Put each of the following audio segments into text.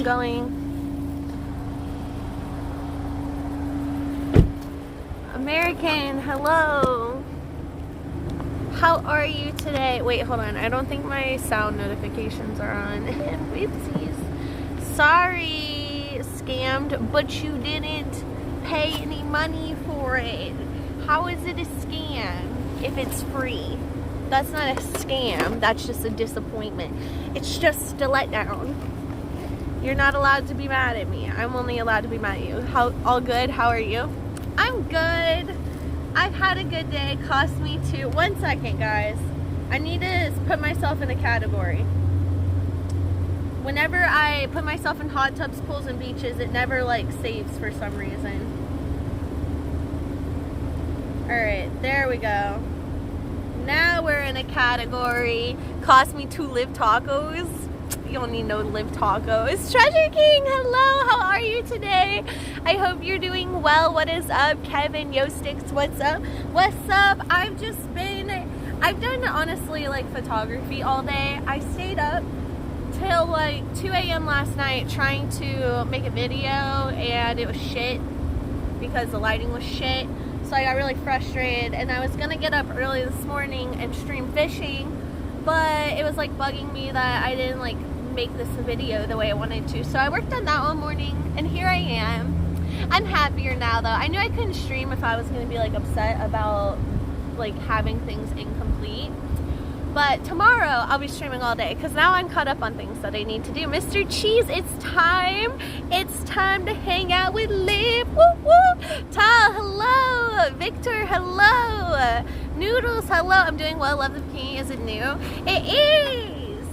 going. American, hello. How are you today? Wait, hold on. I don't think my sound notifications are on. Whoopsies. Sorry, scammed, but you didn't pay any money for it. How is it a scam if it's free? That's not a scam. That's just a disappointment. It's just a letdown. You're not allowed to be mad at me. I'm only allowed to be mad at you. How, all good? How are you? I'm good. I've had a good day. Cost me too. 1 second, guys. I need to put myself in a category. Whenever I put myself in hot tubs, pools, and beaches, it never like saves for some reason. Alright, there we go. Now we're in a category. Cost me 2 live tacos. You don't need no live tacos. Treasure King, hello. How are you today? I hope you're doing well. What is up? Kevin Yostix, what's up? What's up? I've done honestly like photography all day. I stayed up till like 2 a.m. last night trying to make a video, and it was shit because the lighting was shit. So I got really frustrated, and I was gonna get up early this morning and stream fishing, but it was like bugging me that I didn't like make this video the way I wanted to. So I worked on that one morning, and here I am. I'm happier now though. I knew I couldn't stream if I was gonna be like upset about like having things incomplete. But tomorrow I'll be streaming all day because now I'm caught up on things that I need to do. Mr. Cheese, it's time. It's time to hang out with Liv. Woo woo. Tal, hello. Victor, hello. Noodles, hello. I'm doing well. Love the bikini. Is it new? It is.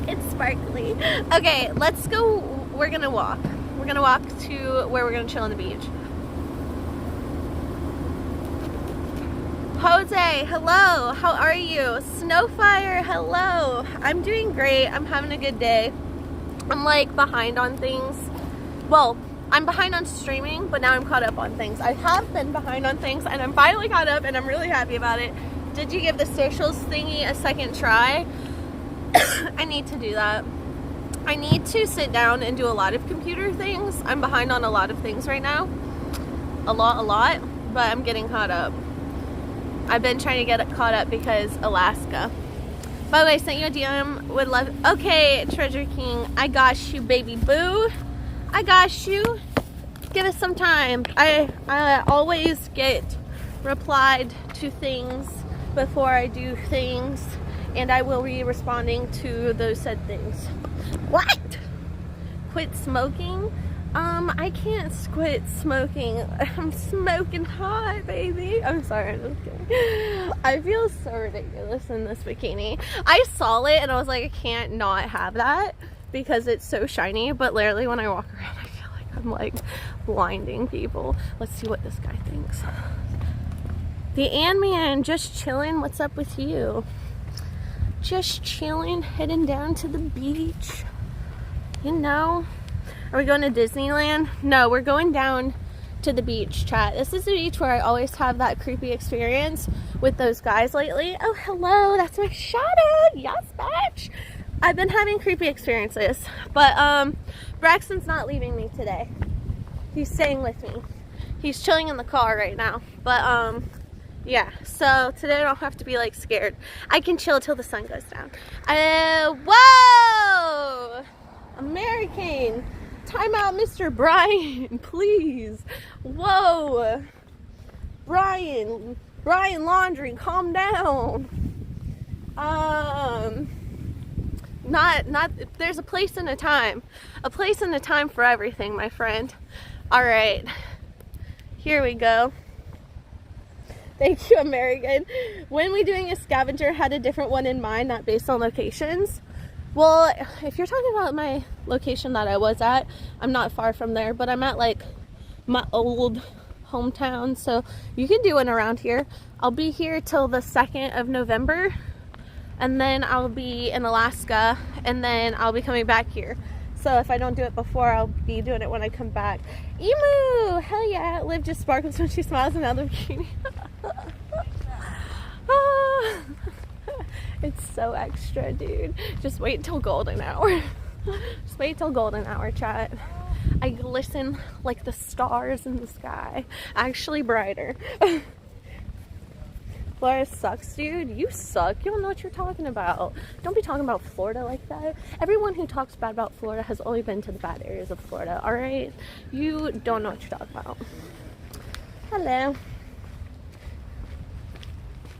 It's sparkly. Okay, let's go. We're gonna walk. We're gonna walk to where we're gonna chill on the beach. Jose, hello. How are you? Snowfire, hello. I'm doing great. I'm having a good day. I'm like behind on things. Well, I'm behind on streaming, but now I'm caught up on things. I have been behind on things, and I'm finally caught up, and I'm really happy about it. Did you give the socials thingy a second try? I need to do that. I need to sit down and do a lot of computer things. I'm behind on a lot of things right now. A lot, but I'm getting caught up. I've been trying to get caught up because Alaska. By the way, I sent you a DM. Would love. Okay, Treasure King, I got you, baby boo. I got you. Give us some time. I always get replied to things before I do things, and I will be responding to those said things. What? Quit smoking? I can't quit smoking. I'm smoking hot, baby. I'm sorry, I'm just kidding. I feel so ridiculous in this bikini. I saw it and I was like, I can't not have that because it's so shiny, but literally when I walk around, I feel like I'm like blinding people. Let's see what this guy thinks. The Ant-Man, just chilling. What's up with you? Just chilling, heading down to the beach. You know. Are we going to Disneyland? No, we're going down to the beach, chat. This is the beach where I always have that creepy experience with those guys lately. Oh, hello. That's my shout out. Yes, bitch. I've been having creepy experiences. But, Braxton's not leaving me today. He's staying with me. He's chilling in the car right now. But, yeah. So, today I don't have to be, like, scared. I can chill till the sun goes down. Whoa! American! Time out, Mr. Brian, please. Whoa. Brian Laundry, calm down. There's a place and a time. A place and a time for everything, my friend. All right. Here we go. Thank you, American. When we doing a scavenger, had a different one in mind, not based on locations. Well, if you're talking about my location that I was at, I'm not far from there, but I'm at like my old hometown, so you can do one around here. I'll be here till the 2nd of November, and then I'll be in Alaska, and then I'll be coming back here. So if I don't do it before, I'll be doing it when I come back. Emu! Hell yeah! Liv just sparkles when she smiles in another bikini. It's so extra, dude. Just wait until golden hour. Just wait till golden hour, chat. I glisten like the stars in the sky. Actually brighter. Florida sucks, dude. You suck. You don't know what you're talking about. Don't be talking about Florida like that. Everyone who talks bad about Florida has only been to the bad areas of Florida, alright? You don't know what you're talking about. Hello.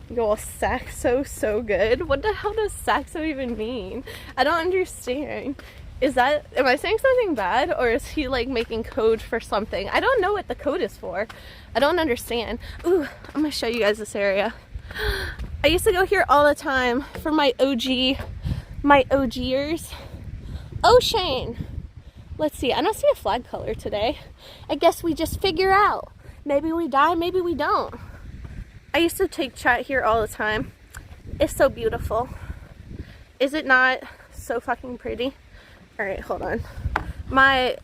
Yo, Saxo so good. What the hell does Saxo even mean? I don't understand. Am I saying something bad, or is he like making code for something? I don't know what the code is for. I don't understand. Ooh, I'm gonna show you guys this area. I used to go here all the time for my OGers. Oh, Shane. Let's see. I don't see a flag color today. I guess we just figure out. Maybe we die, maybe we don't. I used to take chat here all the time. It's so beautiful. Is it not so fucking pretty? Alright, hold on. My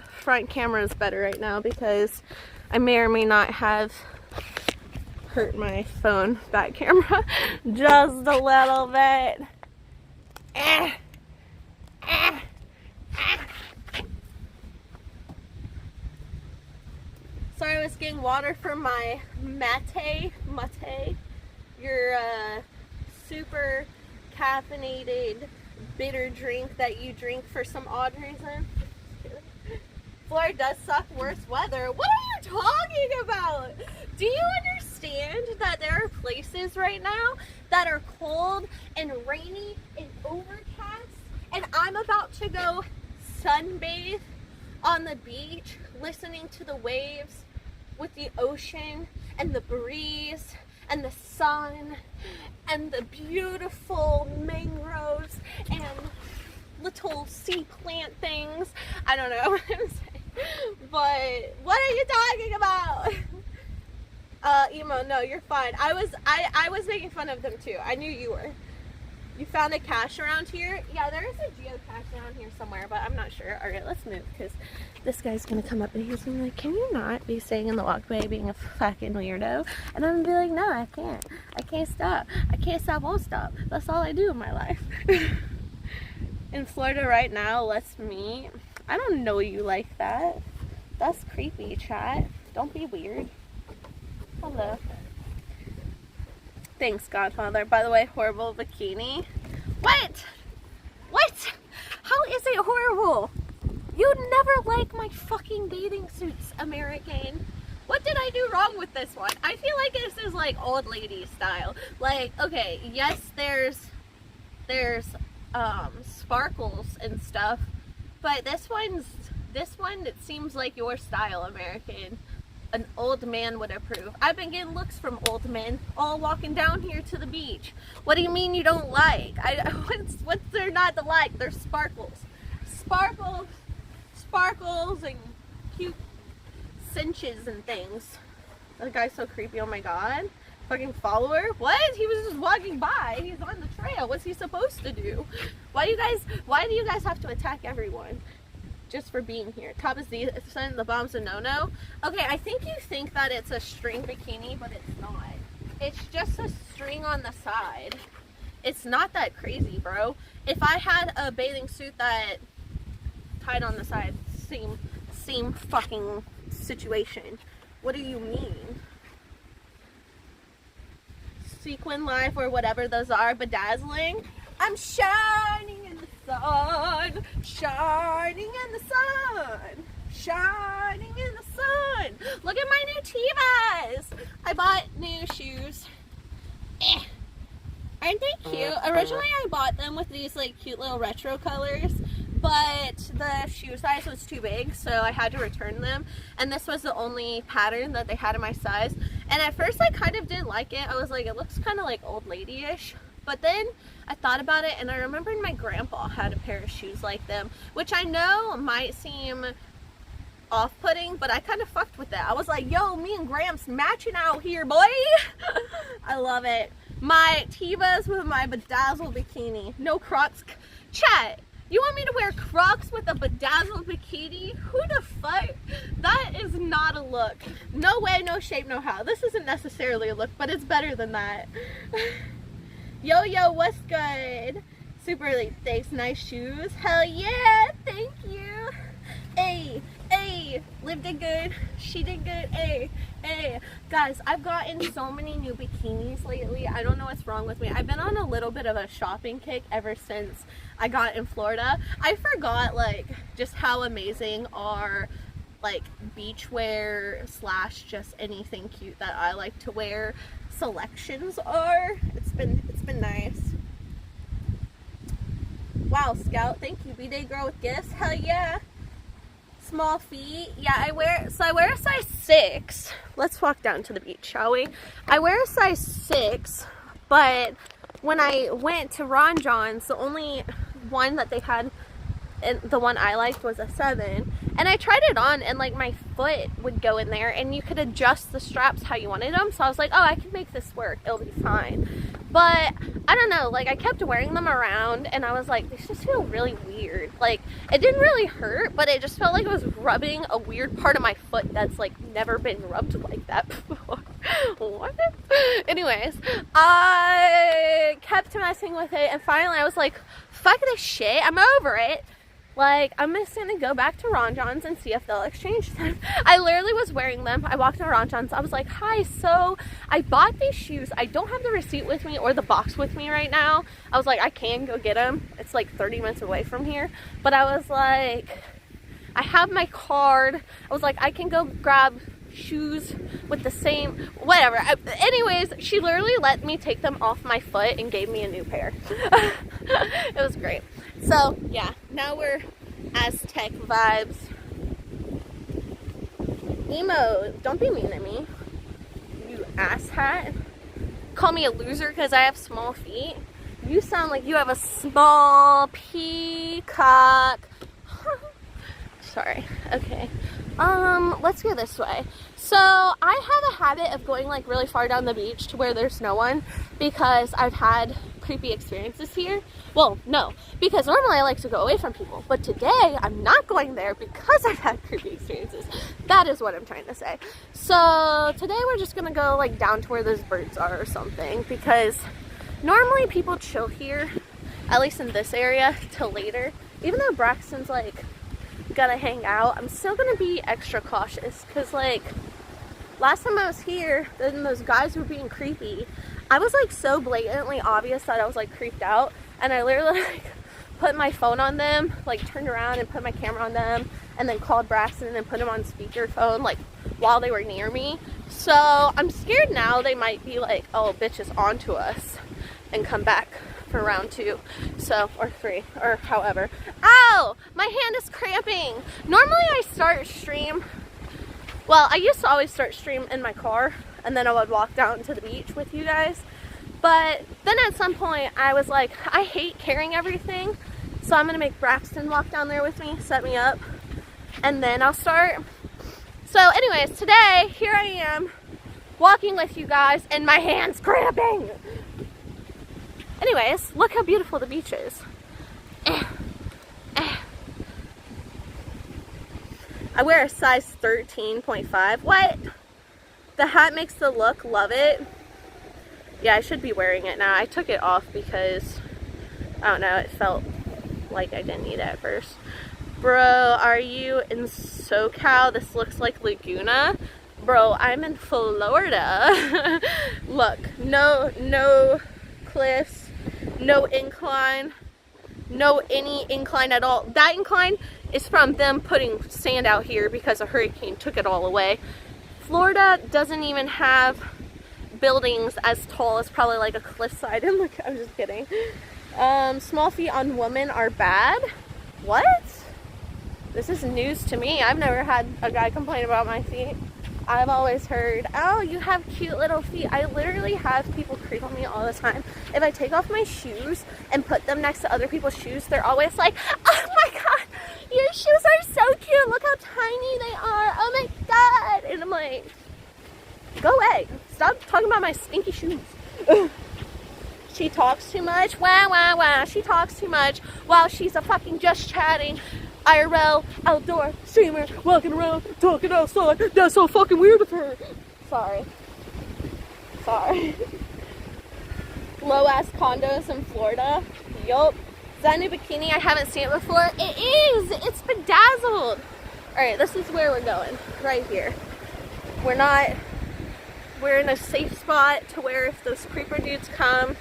front camera is better right now because I may or may not have hurt my phone back camera just a little bit. Sorry, I was getting water for my mate, your super caffeinated bitter drink that you drink for some odd reason. Florida does suck, worse weather. What are you talking about? Do you understand that there are places right now that are cold and rainy and overcast, and I'm about to go sunbathe on the beach listening to the waves with the ocean and the breeze and the sun and the beautiful mangroves and little sea plant things. I don't know what I'm saying, but what are you talking about? Emo, no, you're fine. I was making fun of them too. I knew you were. You found a cache around here? Yeah, there is a geocache around here somewhere, but I'm not sure. All right, let's move because this guy's gonna come up and he's gonna be like, can you not be staying in the walkway being a fucking weirdo? And I'm gonna be like, no, I can't. I can't stop. I can't stop, won't stop. That's all I do in my life. In Florida right now, let's meet. I don't know you like that. That's creepy, chat. Don't be weird. Hello. Thanks, Godfather. By the way, horrible bikini. What? What? How is it horrible? You never like my fucking bathing suits, American. What did I do wrong with this one? I feel like this is like old lady style. Like, okay, yes, there's sparkles and stuff, but this one, it seems like your style, American. An old man would approve. I've been getting looks from old men all walking down here to the beach. What do you mean you don't like? What's there not to like? There's sparkles. Sparkles and cute cinches and things. That guy's so creepy, oh my god. Fucking follower? What? He was just walking by. He's on the trail. What's he supposed to do? Why do you guys have to attack everyone? Just for being here. Top is decent, the bomb's a no-no. Okay, I think you think that it's a string bikini, but it's not. It's just a string on the side. It's not that crazy, bro. If I had a bathing suit that tied on the side, same fucking situation. What do you mean? Sequin life or whatever those are, bedazzling. I'm shining in the sun, shining in the sun, shining in the sun. Look at my new Tevas. I bought new shoes. Aren't they cute? Originally I bought them with these like cute little retro colors, but the shoe size was too big, so I had to return them, and this was the only pattern that they had in my size. And at first I kind of didn't like it. I was like, it looks kind of like old lady-ish. But then I thought about it, and I remembered my grandpa had a pair of shoes like them, which I know might seem off-putting, but I kind of fucked with that. I was like, yo, me and Gramps matching out here, boy. I love it. My Tevas with my bedazzled bikini. No Crocs. Chat, you want me to wear Crocs with a bedazzled bikini? Who the fuck? That is not a look. No way, no shape, no how. This isn't necessarily a look, but it's better than that. Yo, what's good? Super Elite, thanks. Nice shoes. Hell yeah, thank you. Hey, hey, Liv did good. She did good. Hey, hey. Guys, I've gotten so many new bikinis lately. I don't know what's wrong with me. I've been on a little bit of a shopping kick ever since I got in Florida. I forgot, like, just how amazing our, like, beachwear slash just anything cute that I like to wear selections are. It's been nice. Wow, Scout, thank you. B-Day girl with gifts. Hell yeah. Small feet. Yeah, I wear a size 6. Let's walk down to the beach, shall we? I wear a size 6, but when I went to Ron John's, the only one that they had, and the one I liked, was a 7. And I tried it on, and like my foot would go in there, and you could adjust the straps how you wanted them. So I was like, oh, I can make this work. It'll be fine. But I don't know, like I kept wearing them around, and I was like, these just feel really weird. Like it didn't really hurt, but it just felt like it was rubbing a weird part of my foot that's like never been rubbed like that before. What? Anyways, I kept messing with it, and finally I was like, fuck this shit, I'm over it. Like, I'm just gonna go back to Ron John's and see if they'll exchange them. I literally was wearing them. I walked to Ron John's. I was like, hi, so I bought these shoes. I don't have the receipt with me or the box with me right now. I was like, I can go get them. It's like 30 minutes away from here. But I was like, I have my card. I was like, I can go grab shoes with the same, whatever. Anyways, she literally let me take them off my foot and gave me a new pair. It was great. So yeah, now we're Aztec vibes. Emo, don't be mean to me, you asshat. Call me a loser because I have small feet. You sound like you have a small peacock. Sorry. Okay. Let's go this way. So I have a habit of going like really far down the beach to where there's no one because I've had creepy experiences here. Well, no, because normally I like to go away from people, but today I'm not going there because I've had creepy experiences. That is what I'm trying to say. So today we're just gonna go like down to where those birds are or something, because normally people chill here, at least in this area, till later. Even though Braxton's like gonna hang out, I'm still gonna be extra cautious because like last time I was here, then those guys were being creepy. I was like so blatantly obvious that I was like creeped out, and I literally like put my phone on them, like turned around and put my camera on them, and then called Braxton and put him on speakerphone like while they were near me. So I'm scared now they might be like, oh, bitch is onto us, and come back for round 2, so, or 3, or however. Ow! My hand is cramping. Normally I start stream, well, I used to always start stream in my car, and then I would walk down to the beach with you guys. But then at some point I was like, I hate carrying everything, so I'm gonna make Braxton walk down there with me, set me up, and then I'll start. So anyways, today, here I am, walking with you guys, and my hand's cramping. Anyways, look how beautiful the beach is. I wear a size 13.5. What? The hat makes the look. Love it. Yeah, I should be wearing it now. I took it off because, I don't know, it felt like I didn't need it at first. Bro, are you in SoCal? This looks like Laguna. Bro, I'm in Florida. Look, no cliffs, no incline, no any incline at all. That incline is from them putting sand out here because a hurricane took it all away. Florida doesn't even have buildings as tall as probably like a cliffside. And look, I'm just kidding. Small feet on women are bad. What? This is news to me. I've never had a guy complain about my feet. I've always heard, oh, you have cute little feet. I literally have people creep on me all the time. If I take off my shoes and put them next to other people's shoes, they're always like, oh my god, your shoes are so cute. Look how tiny they are. Oh my god. And I'm like, go away. Stop talking about my stinky shoes. She talks too much. Wah, wah, wah. She talks too much while she's a fucking just chatting IRL outdoor streamer walking around talking outside. That's so fucking weird of her. Sorry. Low ass condos in Florida. Yup. that a new bikini? I haven't seen it before. It is! It's bedazzled! Alright, this is where we're going. Right here. We're in a safe spot to where if those creeper dudes come,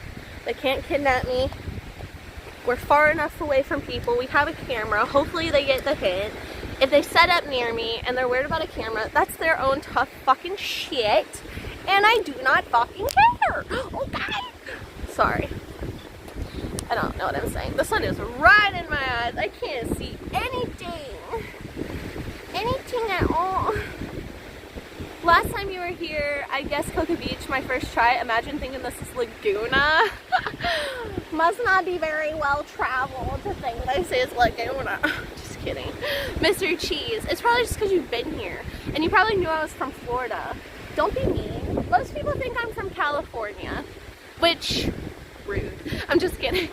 they can't kidnap me. We're far enough away from people. We have a camera. Hopefully they get the hint. If they set up near me and they're worried about a camera, that's their own tough fucking shit. And I do not fucking care. Okay? Sorry. I don't know what I'm saying. The sun is right in my eyes. I can't see anything. Anything at all. Last time you were here, I guess Cocoa Beach, my first try. Imagine thinking this is Laguna. Must not be very well traveled to think that I say it's Laguna. Just kidding. Mr. Cheese. It's probably just because you've been here. And you probably knew I was from Florida. Don't be mean. Most people think I'm from California. Which, rude. I'm just kidding.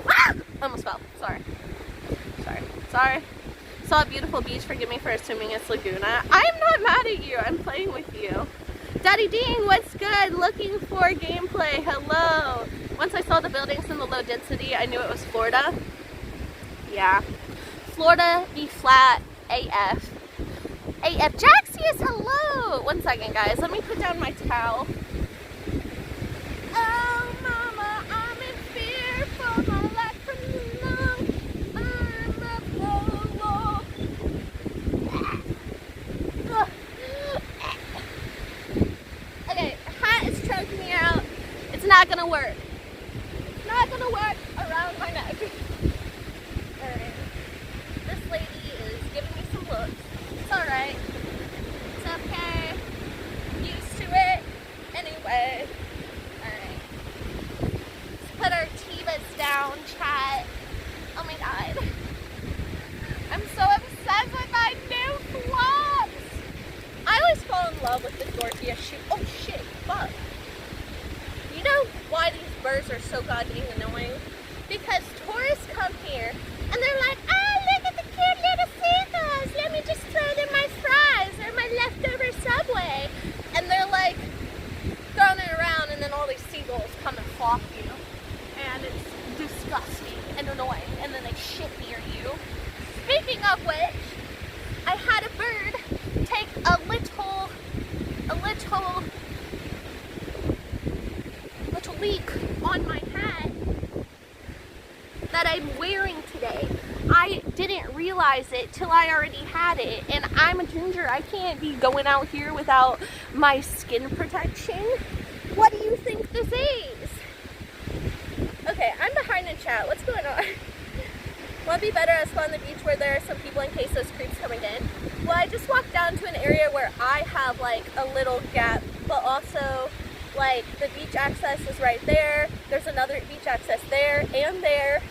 Ah! Almost fell. Sorry. Saw a beautiful beach. Forgive me for assuming it's Laguna. I'm not mad at you. I'm playing with you. Daddy Ding, what's good? Looking for gameplay. Hello. Once I saw the buildings and the low density, I knew it was Florida. Yeah. Florida be flat AF. AF. Jaxius, hello. 1 second, guys. Let me put down my towel. Oh, mama, I'm in fear for my life from the long. Okay, hat is choking me out. It's not gonna work. It's not gonna work around my neck. Alright. This lady is giving me some looks. It's alright. It's okay. I'm used to it. Anyway. Alright. Let's put our Tevas down, chat. Oh my god. I'm so obsessed with my new flops. I always fall in love with the Dorothea shoe. Oh shit, fuck. You know why these birds are so goddamn annoying? Because tourists come here and they're like, oh, look at the cute little seagulls. Let me just throw them my fries or my leftover Subway. And they're like throwing it around and then all these seagulls come and flock you. And it's disgusting and annoying. And then they shit near you. Speaking of which, I had a bird take a little leak on my hat that I'm wearing today. I didn't realize it till I already had it, and I'm a ginger. I can't be going out here without my skin protection. What do you think this is? Okay, I'm behind in chat. What's going on? Will it be better at on the beach where there are some people in case those creeps coming in? Well, I just walked down to an area where I have like a little gap, but also like the beach access is right there. There's another beach access there and there.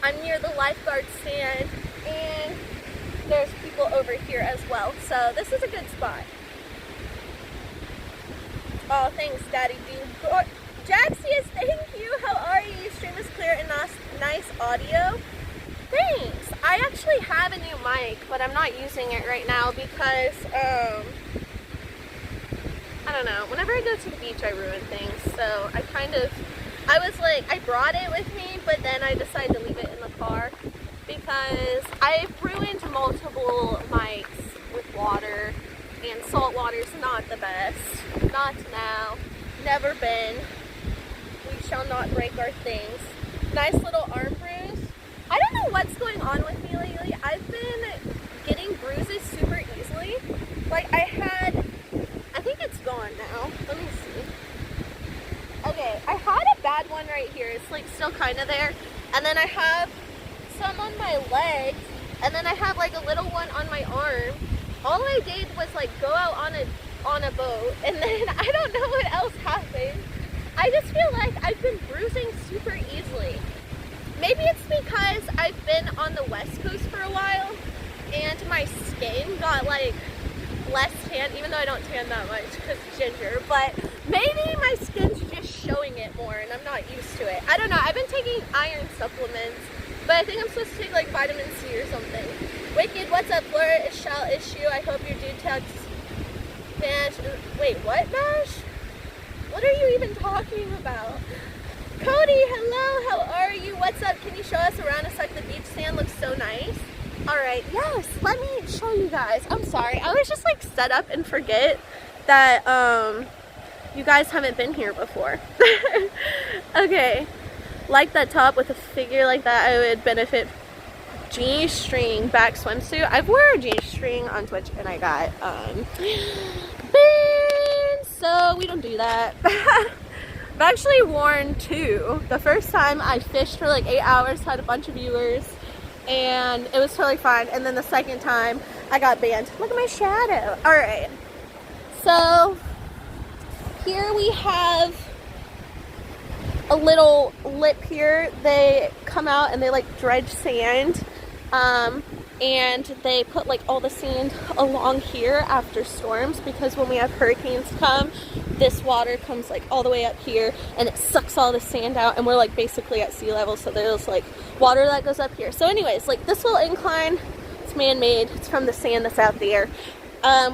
I'm near the lifeguard stand and there's people over here as well. So this is a good spot. Oh, thanks, Daddy Dean. Jaxius, thank you. How are you? Your stream is clear and nice audio. Thanks. I actually have a new mic, but I'm not using it right now because, I don't know. Whenever I go to the beach, I ruin things. So I was like, I brought it with me, but then I decided to leave it in the car because I've ruined multiple mics with water, and salt water's not the best. Not now. Never been. We shall not break our things. Nice little arm bruise. I don't know what's going on with me lately. I've been getting bruises super easily. Like I think it's gone now. Let me see. Okay, I had a bad one right here. It's like still kind of there. And then I have some on my legs. And then I have like a little one on my arm. All I did was like go out on a boat. And then I don't know what else happened. I just feel like I've been bruising super easily. Maybe it's because I've been on the West Coast for a while and my skin got like less tan, even though I don't tan that much because ginger, but maybe my skin's just showing it more and I'm not used to it. I don't know. I've been taking iron supplements, but I think I'm supposed to take like vitamin C or something. Wicked, what's up, Flora? Shall issue. I hope your dude tags Bash. Wait, what, Bash? What are you even talking about? Cody, hello, how are you? What's up? Can you show us around a sec? The beach sand looks so nice. All right, yes, let me show you guys. I'm sorry, I always just like set up and forget that you guys haven't been here before. Okay, like that top with a figure like that, I would benefit. G-string back swimsuit. I've wore a G-string on Twitch and I got banned, so we don't do that. I've actually worn two. The first time I fished for like 8 hours, had a bunch of viewers, and it was totally fine. And then the second time I got banned. Look at my shadow. All right, so here we have a little lip here. They come out and they like dredge sand, and they put like all the sand along here after storms, because when we have hurricanes come, this water comes like all the way up here and it sucks all the sand out, and we're like basically at sea level, so there's like water that goes up here. So anyways, like this little incline, it's man-made, it's from the sand that's out there.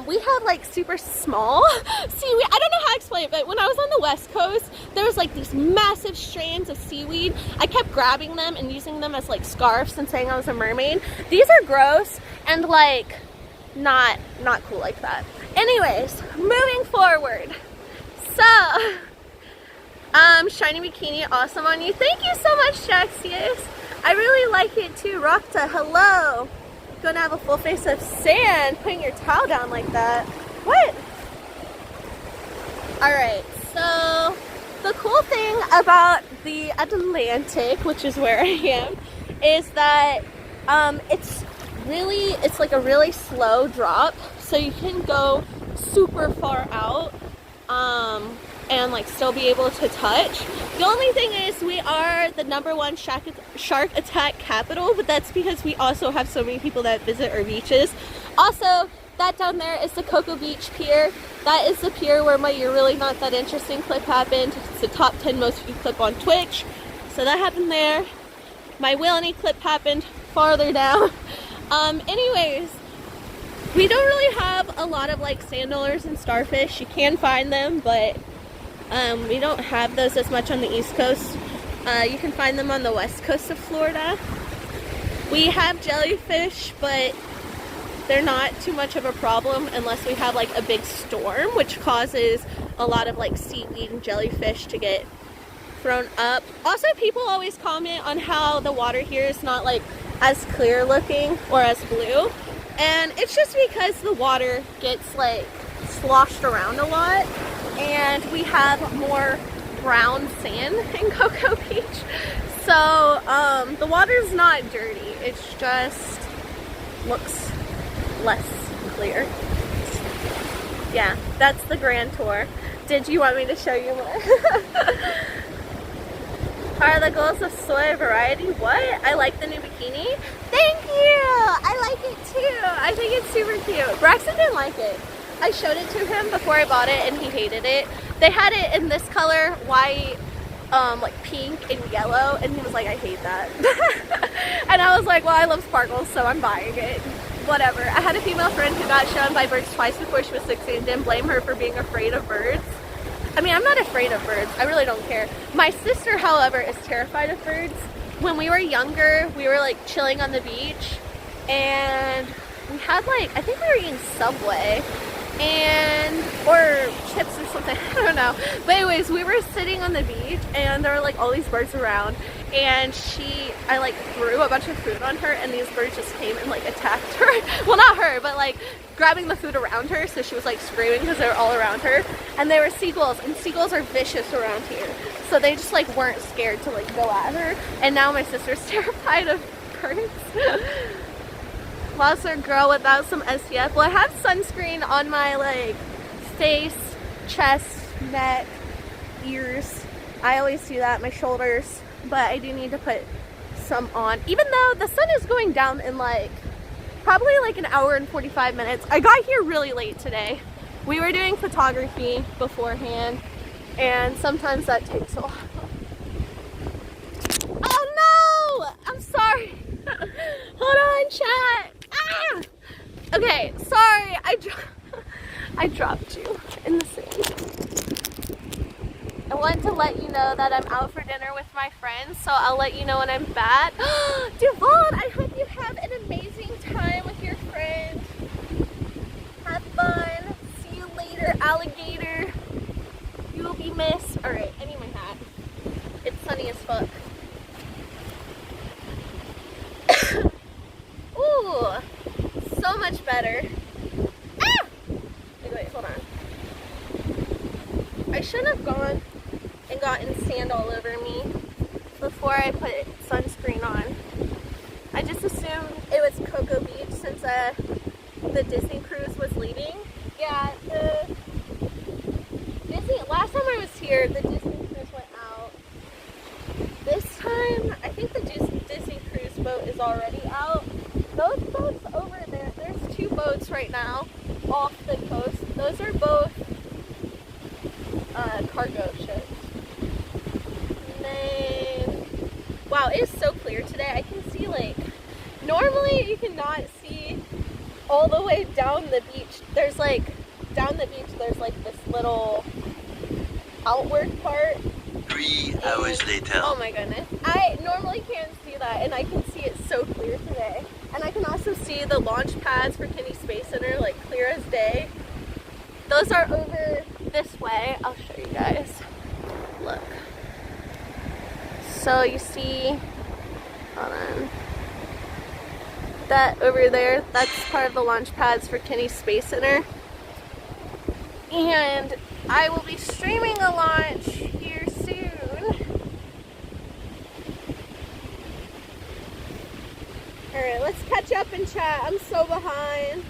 We had like super small seaweed. I don't know how to explain it, but when I was on the West Coast, there was like these massive strands of seaweed. I kept grabbing them and using them as like scarves and saying I was a mermaid. These are gross and like not cool like that. Anyways, moving forward. So, shiny bikini, awesome on you. Thank you so much, Jaxius. I really like it too. Rockta, hello. Gonna have a full face of sand putting your towel down like that. What? Alright, so the cool thing about the Atlantic, which is where I am, is that it's like a really slow drop, so you can go super far out and like still be able to touch. The only thing is we are the #1 shark attack capital, but that's because we also have so many people that visit our beaches. Also, that down there is the Cocoa Beach Pier. That is the pier where my You're Really Not That Interesting clip happened. It's the top 10 most viewed clip on Twitch. So that happened there. My Wilanie clip happened farther down. Anyways, we don't really have a lot of like sand dollars and starfish. You can find them, but we don't have those as much on the East Coast. You can find them on the West Coast of Florida. We have jellyfish, but they're not too much of a problem unless we have like a big storm, which causes a lot of like seaweed and jellyfish to get thrown up. Also, people always comment on how the water here is not like as clear looking or as blue, and it's just because the water gets like sloshed around a lot, and we have more brown sand in Cocoa Beach. So the water's not dirty, it's just looks less clear. Yeah, that's the grand tour. Did you want me to show you more? Are the goals of soy variety? What? I like the new bikini. Thank you! I like it too. I think it's super cute. Braxton didn't like it. I showed it to him before I bought it and he hated it. They had it in this color, white, like pink and yellow, and he was like, I hate that. And I was like, well, I love sparkles, so I'm buying it. Whatever. I had a female friend who got shown by birds twice before she was 16 and didn't blame her for being afraid of birds. I mean, I'm not afraid of birds. I really don't care. My sister, however, is terrified of birds. When we were younger, we were like chilling on the beach and we had like, I think we were eating Subway or chips or something, I don't know. But anyways, we were sitting on the beach and there were like all these birds around, and I like threw a bunch of food on her and these birds just came and like attacked her. Well, not her, but like grabbing the food around her, so she was like screaming because they were all around her. And they were seagulls, and seagulls are vicious around here, so they just like weren't scared to like go at her. And now my sister's terrified of birds. Monster girl without some SPF. Well, I have sunscreen on my like face, chest, neck, ears. I always do that, my shoulders, but I do need to put some on, even though the sun is going down in like probably like an hour and 45 minutes. I got here really late today. We were doing photography beforehand, and sometimes that takes a while. Oh no! I'm sorry. Hold on, chat. Ah! Okay, sorry. I dropped you in the sand. I want to let you know that I'm out for dinner with my friends, so I'll let you know when I'm back. Devon, I hope you have an amazing time with your friend. Have fun. See you later, alligator. You will be missed. Alright, I need my hat. It's sunny as fuck. Ooh, so much better. Ah! Wait, hold on. I shouldn't have gone and gotten sand all over me before I put sunscreen on. I just assumed it was Cocoa Beach since the Disney cruise was leaving. Yeah, last time I was here, the Disney cruise went out. This time, I think the Disney cruise boat is already out. Those boats over there, there's two boats right now off the coast. Those are both cargo ships. And then, wow, it is so clear today. I can see, like, normally you cannot see all the way down the beach. There's like, down the beach, there's like this little outward part. 3 hours later. Oh my goodness. I normally can't see that, and I can see it so clear today. And I can also see the launch pads for Kennedy Space Center, like, clear as day. Those are over this way. I'll show you guys. Look. So you see, hold on. That over there, that's part of the launch pads for Kennedy Space Center. And I will be streaming a launch here soon. Alright, let's catch up and chat. I'm so behind.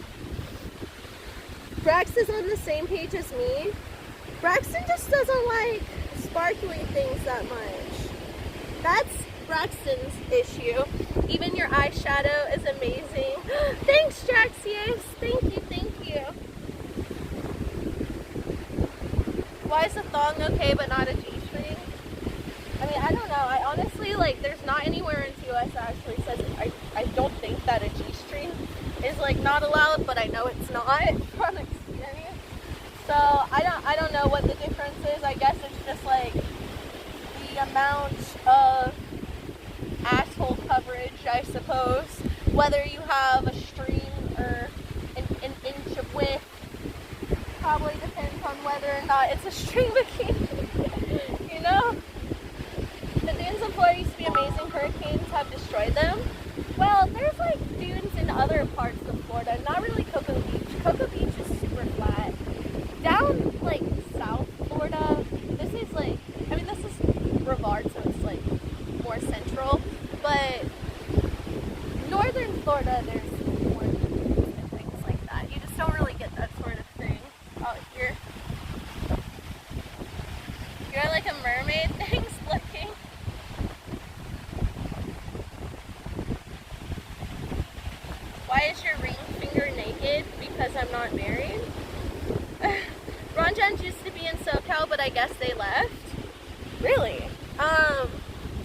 Brax is on the same page as me. Braxton just doesn't like sparkly things that much. That's Braxton's issue. Even your eyeshadow is amazing. Thanks, Jaxius. Thank you, thank you. Why is a thong okay but not a G-string? I mean, I don't know. I honestly, like, there's not anywhere in TOS that actually says it. I don't think that a G-string is, like, not allowed, but I know it's not from experience. So, I don't know what the difference is. I guess it's just, like, the amount of asshole coverage, I suppose. Whether you have a string or an inch of width probably depends on whether or not it's a string bikini. You know? The dunes in Florida used to be amazing. Hurricanes have destroyed them. Well, there's like dunes in other parts of Florida. Not really Cocoa Beach. Cocoa Beach is super flat. Down like South Florida, this is like, I mean, this is Brevard, so it's like more central. But northern Florida, there's more dunes and things like that. You just don't really get that sort of thing out here. You're like a mermaid. Thanks, looking. Why is your ring finger naked? Because I'm not married. Ron Johns used to be in SoCal, but I guess they left. Really?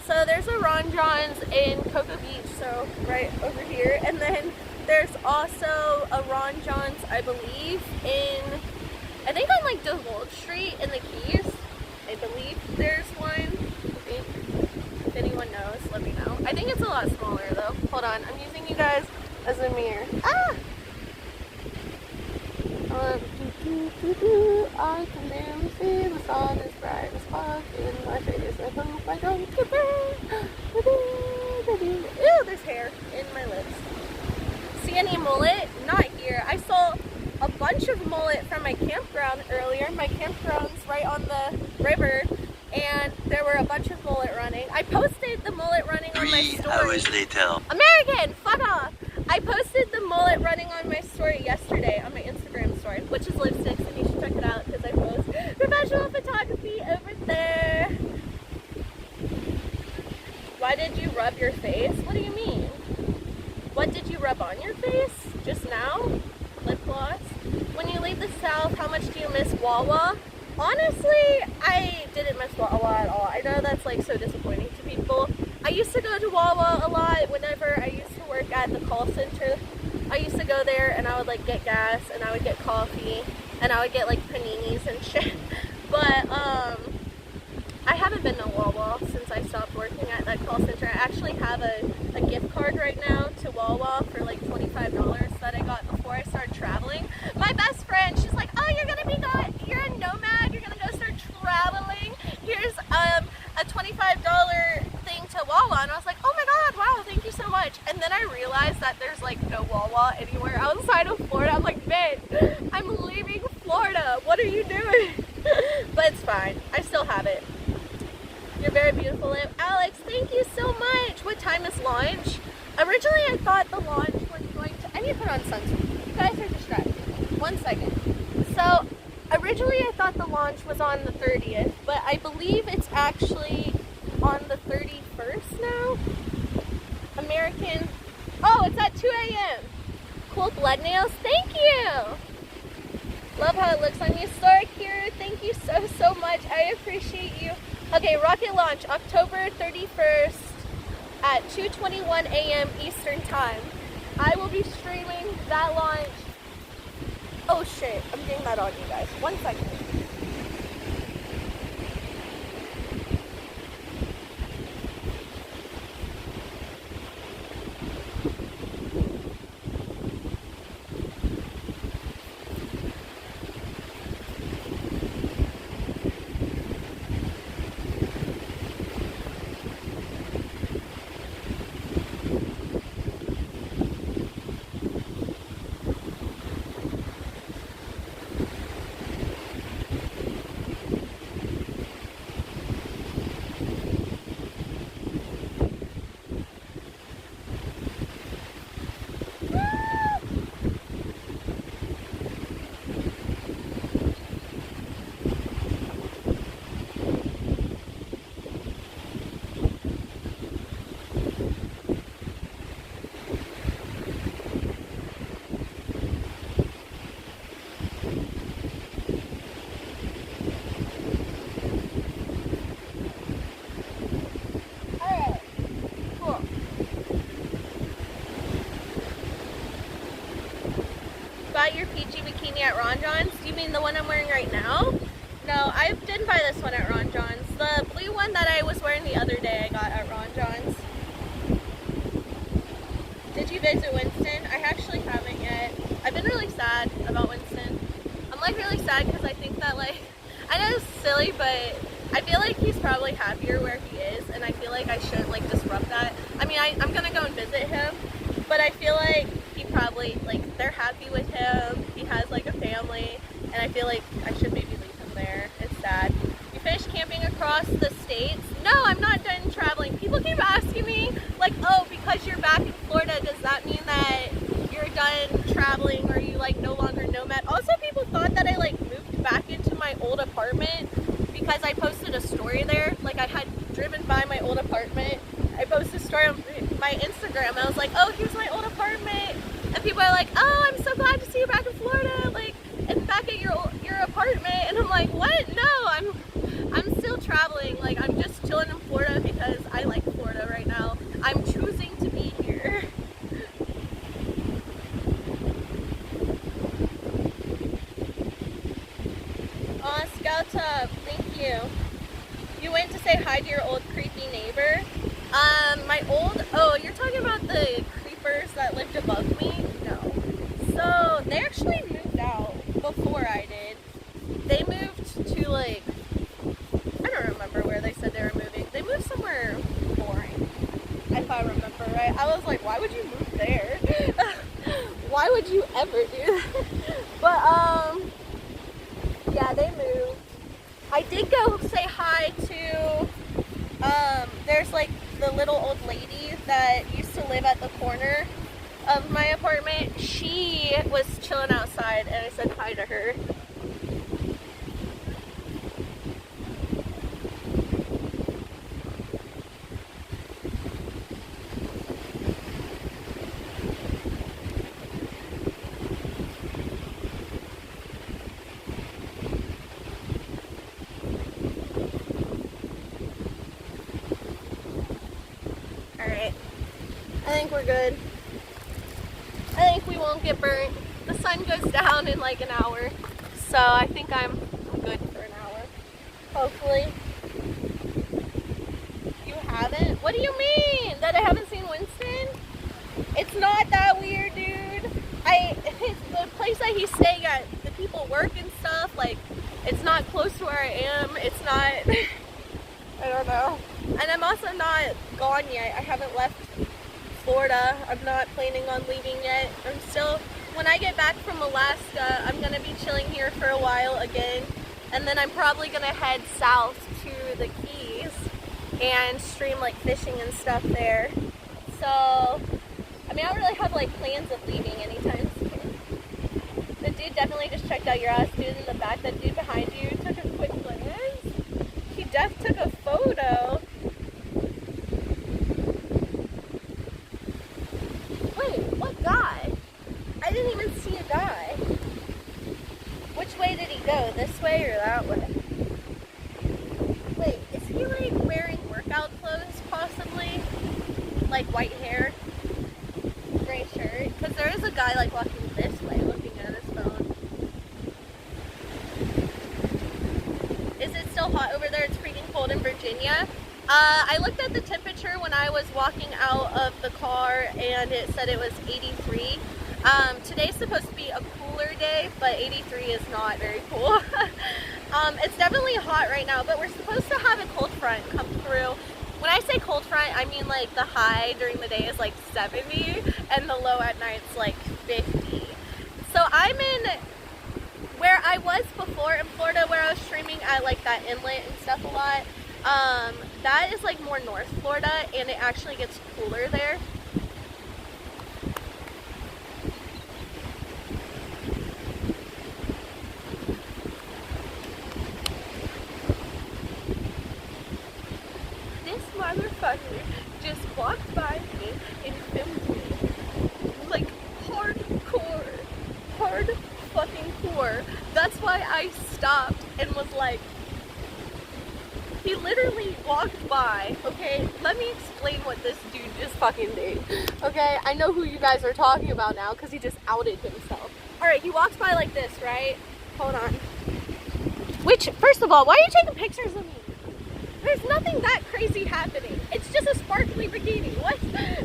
So there's a Ron Johns in Cocoa Beach, so right over here. And then there's also a Ron Johns, I believe, I think on like DeWalt Street in the Keys. I believe there's one. I think, if anyone knows, let me know. I think it's a lot smaller though. Hold on, I'm using you guys as a mirror. Ah! I can barely see the sun is bright as fuck in my face. I hope I don't get burned. Ew, there's hair in my lips. See any mullet? Not here. I saw a bunch of mullet from my campground earlier. My campground's right on the river, and there were a bunch of mullet running. I posted the mullet running on my story. 3 hours later. American, fuck off! I posted the mullet running on my story yesterday, on my Instagram story, which is Lipsticks, and you should check it out because I post professional photography over there. Why did you rub your face? What do you mean? What did you rub on your face? Just now? Lip gloss? When you leave the South, how much do you miss Wawa? Honestly, I didn't miss Wawa at all. I know that's like so disappointing to people. I used to go to Wawa a lot whenever I used to work at the call center. I used to go there and I would like get gas and I would get coffee and I would get like paninis and shit. But haven't been to Wawa since I stopped working at that call center. I actually have a gift card right now to Wawa for like $25 that I got before I started traveling. My best friend, she's like, oh, you're a nomad, you're gonna go start traveling. Here's a $25 thing to Wawa. And I was like, oh my god, wow, thank you so much. And then I realized that there's like no Wawa anywhere outside of Florida. I'm like, man, I'm leaving Florida. What are you doing? But it's fine. I still have it. You're very beautiful, Alex. Thank you so much. What time is launch? Originally, I thought the launch was going to... I need to put on sunscreen. You guys are distracted. 1 second. So, originally, I thought the launch was on the 30th, but I believe it's actually on the 31st now. American... Oh, it's at 2 a.m. Cool blood nails. Thank you. Love how it looks on you. Star Kira, thank you so much. I appreciate you. Okay, rocket launch October 31st at 2:21 a.m. Eastern Time. I will be streaming that launch. Oh shit, I'm getting that on you guys. 1 second. Your PG bikini at Ron John's? Do you mean the one I'm wearing right now? No, I didn't buy this one at Ron John's. The blue one that I was wearing the other day I got at Ron John's. Did you visit Winston? I actually haven't yet. I've been really sad about Winston. I'm like really sad because I think that like, I know it's silly, but I feel like he's probably happier where he is, and I feel like I shouldn't like disrupt that. I mean, I'm gonna go and visit him, but I feel like he probably, like, they're happy with him. He has like a family, and I feel like I should maybe leave him there. It's sad. You finished camping across the states? No, I'm not done traveling. People keep asking me, like, oh, because you're back in Florida, does that mean that you're done traveling, or you like no longer nomad? Also, people thought that I like moved back into my old apartment because I posted a story there. Like, I had driven by my old apartment. I posted a story on my Instagram. I was like, oh, here's my old apartment. And people are like, oh, I'm so glad to see you back in Florida, like, and back at your apartment. And I'm like, what? No, I'm still traveling. Like, I'm just chilling in Florida because I like Florida right now. I'm choosing to be here. Aw, Scout Up, thank you. You went to say hi to your old creepy neighbor? Oh, you're talking about the creepers that lived above me? No. So, they actually moved out before I did. They moved to, like, I don't remember where they said they were moving. They moved somewhere boring, if I remember right. I was like, why would you move there? Why would you ever do that? But, yeah, they moved. I did go say hi to, there's like the little old lady that used to live at the corner of my apartment. She was chilling outside and I said hi to her. I think we're good. I think we won't get burnt. The sun goes down in like an hour. So I think I'm good for an hour. Hopefully. haven't? What do you mean? That I haven't seen Winston? It's not that weird, dude. The place that he's staying at, the people work and stuff, like, it's not close to where I am. It's not, I don't know. And I'm also not gone yet. I haven't left Florida. I'm not planning on leaving yet. I'm still, when I get back from Alaska, I'm gonna be chilling here for a while again. And then I'm probably gonna head south to the Keys and stream like fishing and stuff there. So, I mean, I don't really have like plans of leaving anytime soon. The dude definitely just checked out your ass, dude in the back. That dude behind you took a quick glance. He took a photo. Wait, what guy? I didn't even see a guy. Which way did he go? This way or that way? Wait, is he like wearing workout clothes possibly? Like white hair? Gray shirt? Because there is a guy like walking this way looking at his phone. Is it still hot over there? It's freaking cold in Virginia. I looked at the temperature when I was walking out of the car and it said it was 83. Today's supposed to be a cooler day, but 83 is not very cool. It's definitely hot right now, but we're supposed to have a cold front come through. When I say cold front, I mean like the high during the day is like 70 and the low at night's like 50. So I'm in where I was before in Florida, where I was streaming at like that inlet and stuff a lot. That is like more North Florida, and it actually gets cooler there. This motherfucker just walked by me and filmed me. Like hardcore. Hard fucking core. That's why I stopped and was like, he literally walked by, okay? Let me explain what this dude just fucking did, okay? I know who you guys are talking about now because he just outed himself. Alright, he walks by like this, right? Hold on. Which, first of all, why are you taking pictures of me? There's nothing that crazy happening. It's just a sparkly bikini. What?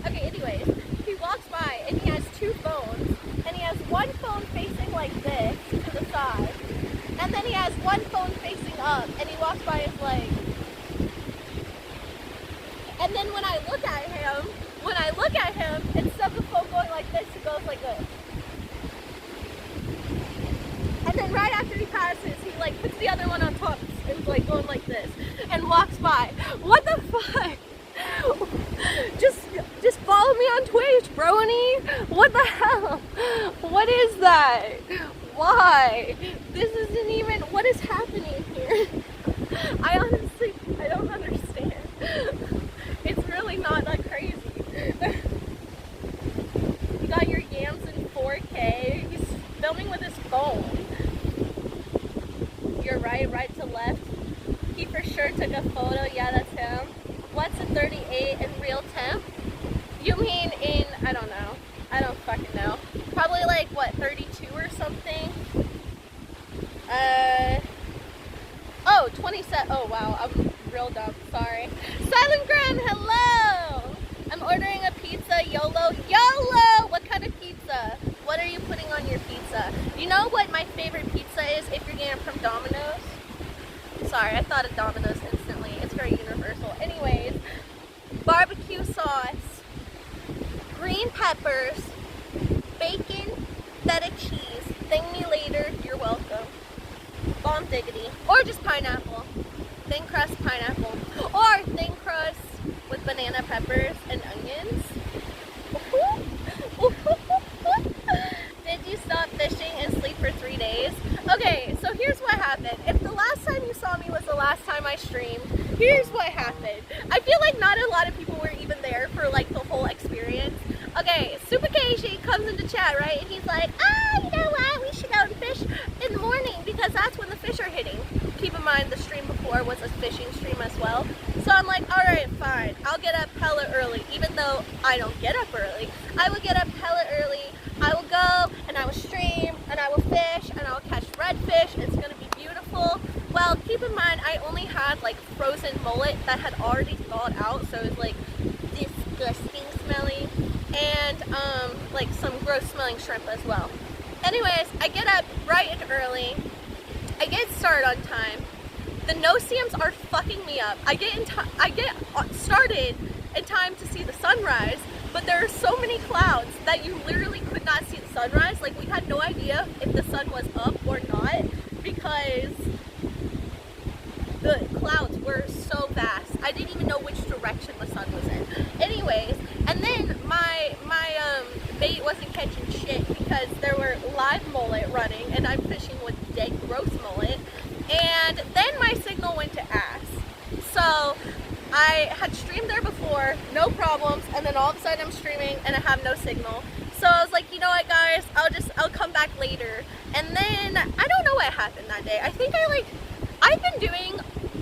Okay, anyways, he walks by and he has two phones. And he has one phone facing like this to the side. And then he has one phone facing up. And he walks by and is like... And then when I look at him, instead of the phone going like this, it goes like this. And then right after he passes, he like puts the other one on top and like going like this and walks by. What the fuck? Just follow me on Twitch, brony. What the hell? What is that? Why? This isn't even, what is happening here? I honestly, I don't understand. It's really not that crazy. You got your yams in 4K. He's filming with his phone. You're right to left. He for sure took a photo. Yeah, that's him. What's a 38 in real temp? You mean in, I don't know. I don't fucking know. Probably like, what, 32 or something? Oh, 27. Oh, wow. I'm real dumb. Sorry. Silent Grand, hello! I'm ordering a pizza. YOLO. YOLO! What kind of pizza? What are you putting on your pizza? You know what my favorite pizza is if you're getting it from Domino's? Sorry, I thought of Domino's instantly. It's very universal. Anyways, barbecue sauce, green peppers, bacon, feta cheese. Thank me later. You're welcome. Bomb diggity. Or just pineapple. Thin crust pineapple. Or thin crust with banana peppers and onions. Did you stop fishing and sleep for 3 days? Okay, so here's what happened. If the last time you saw me was the last time I streamed, here's what happened. I feel like not a lot of people were even there for like the whole experience. Okay, Super Keishi comes into chat, right? And he's like, you know what? We should go and fish in the morning because that's when the fish are hitting. Keep in mind the stream before was a fishing stream as well. So I'm like, alright, fine. I'll get up hella early. Even though I don't get up early, I will get up hella early. I will go and I will stream and I will fish and I will catch redfish. It's going to be beautiful. Well, keep keep in mind, I only had like frozen mullet that had already thawed out, so it was like disgusting smelling, and like some gross smelling shrimp as well. Anyways, I get up bright and early. I get started on time. The no-see-ums are fucking me up. I get started in time to see the sunrise, but there are so many clouds that you literally could not see the sunrise. Like, we had no idea if the sun was up or not because the clouds were so vast. I didn't even know which direction the sun was in. Anyways, and then my bait wasn't catching shit because there were live mullet running and I'm fishing with dead gross mullet. And then my signal went to ass. So I had streamed there before, no problems, and then all of a sudden I'm streaming and I have no signal. So I was like, you know what, guys, I'll come back later. And then I don't know what happened that day. I think I've been doing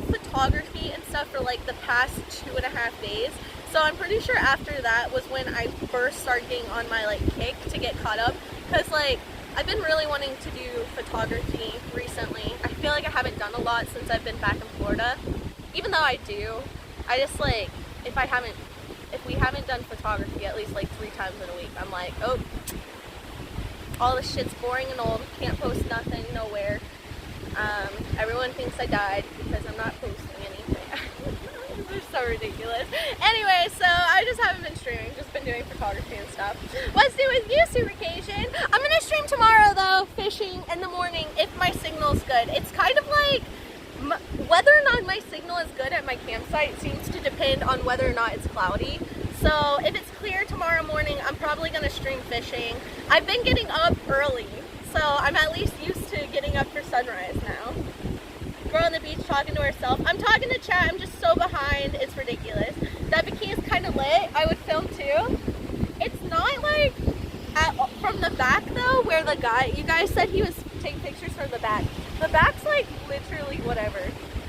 photography and stuff for like the past 2.5 days. So I'm pretty sure after that was when I first started getting on my like kick to get caught up. Cause like I've been really wanting to do photography recently. I feel like I haven't done a lot since I've been back in Florida. Even though I do, I just like, if we haven't done photography at least like 3 times in a week, I'm like, oh, all this shit's boring and old, can't post nothing, nowhere. Everyone thinks I died because I'm not posting anything. They're so ridiculous. Anyway, so I just haven't been streaming, just been doing photography and stuff. What's new with you, Supercation? I'm gonna stream tomorrow though, fishing in the morning if my signal's good. It's kind of like, whether or not my signal is good at my campsite seems to depend on whether or not it's cloudy. So if it's clear tomorrow morning, I'm probably gonna stream fishing. I've been getting up early, so I'm at least used to getting up for sunrise now. Girl on the beach talking to herself. I'm talking to chat, I'm just so behind, it's ridiculous. That bikini is kind of lit, I would film too. It's not like from the back though, where the guy, you guys said he was taking pictures from the back. The back's like literally whatever.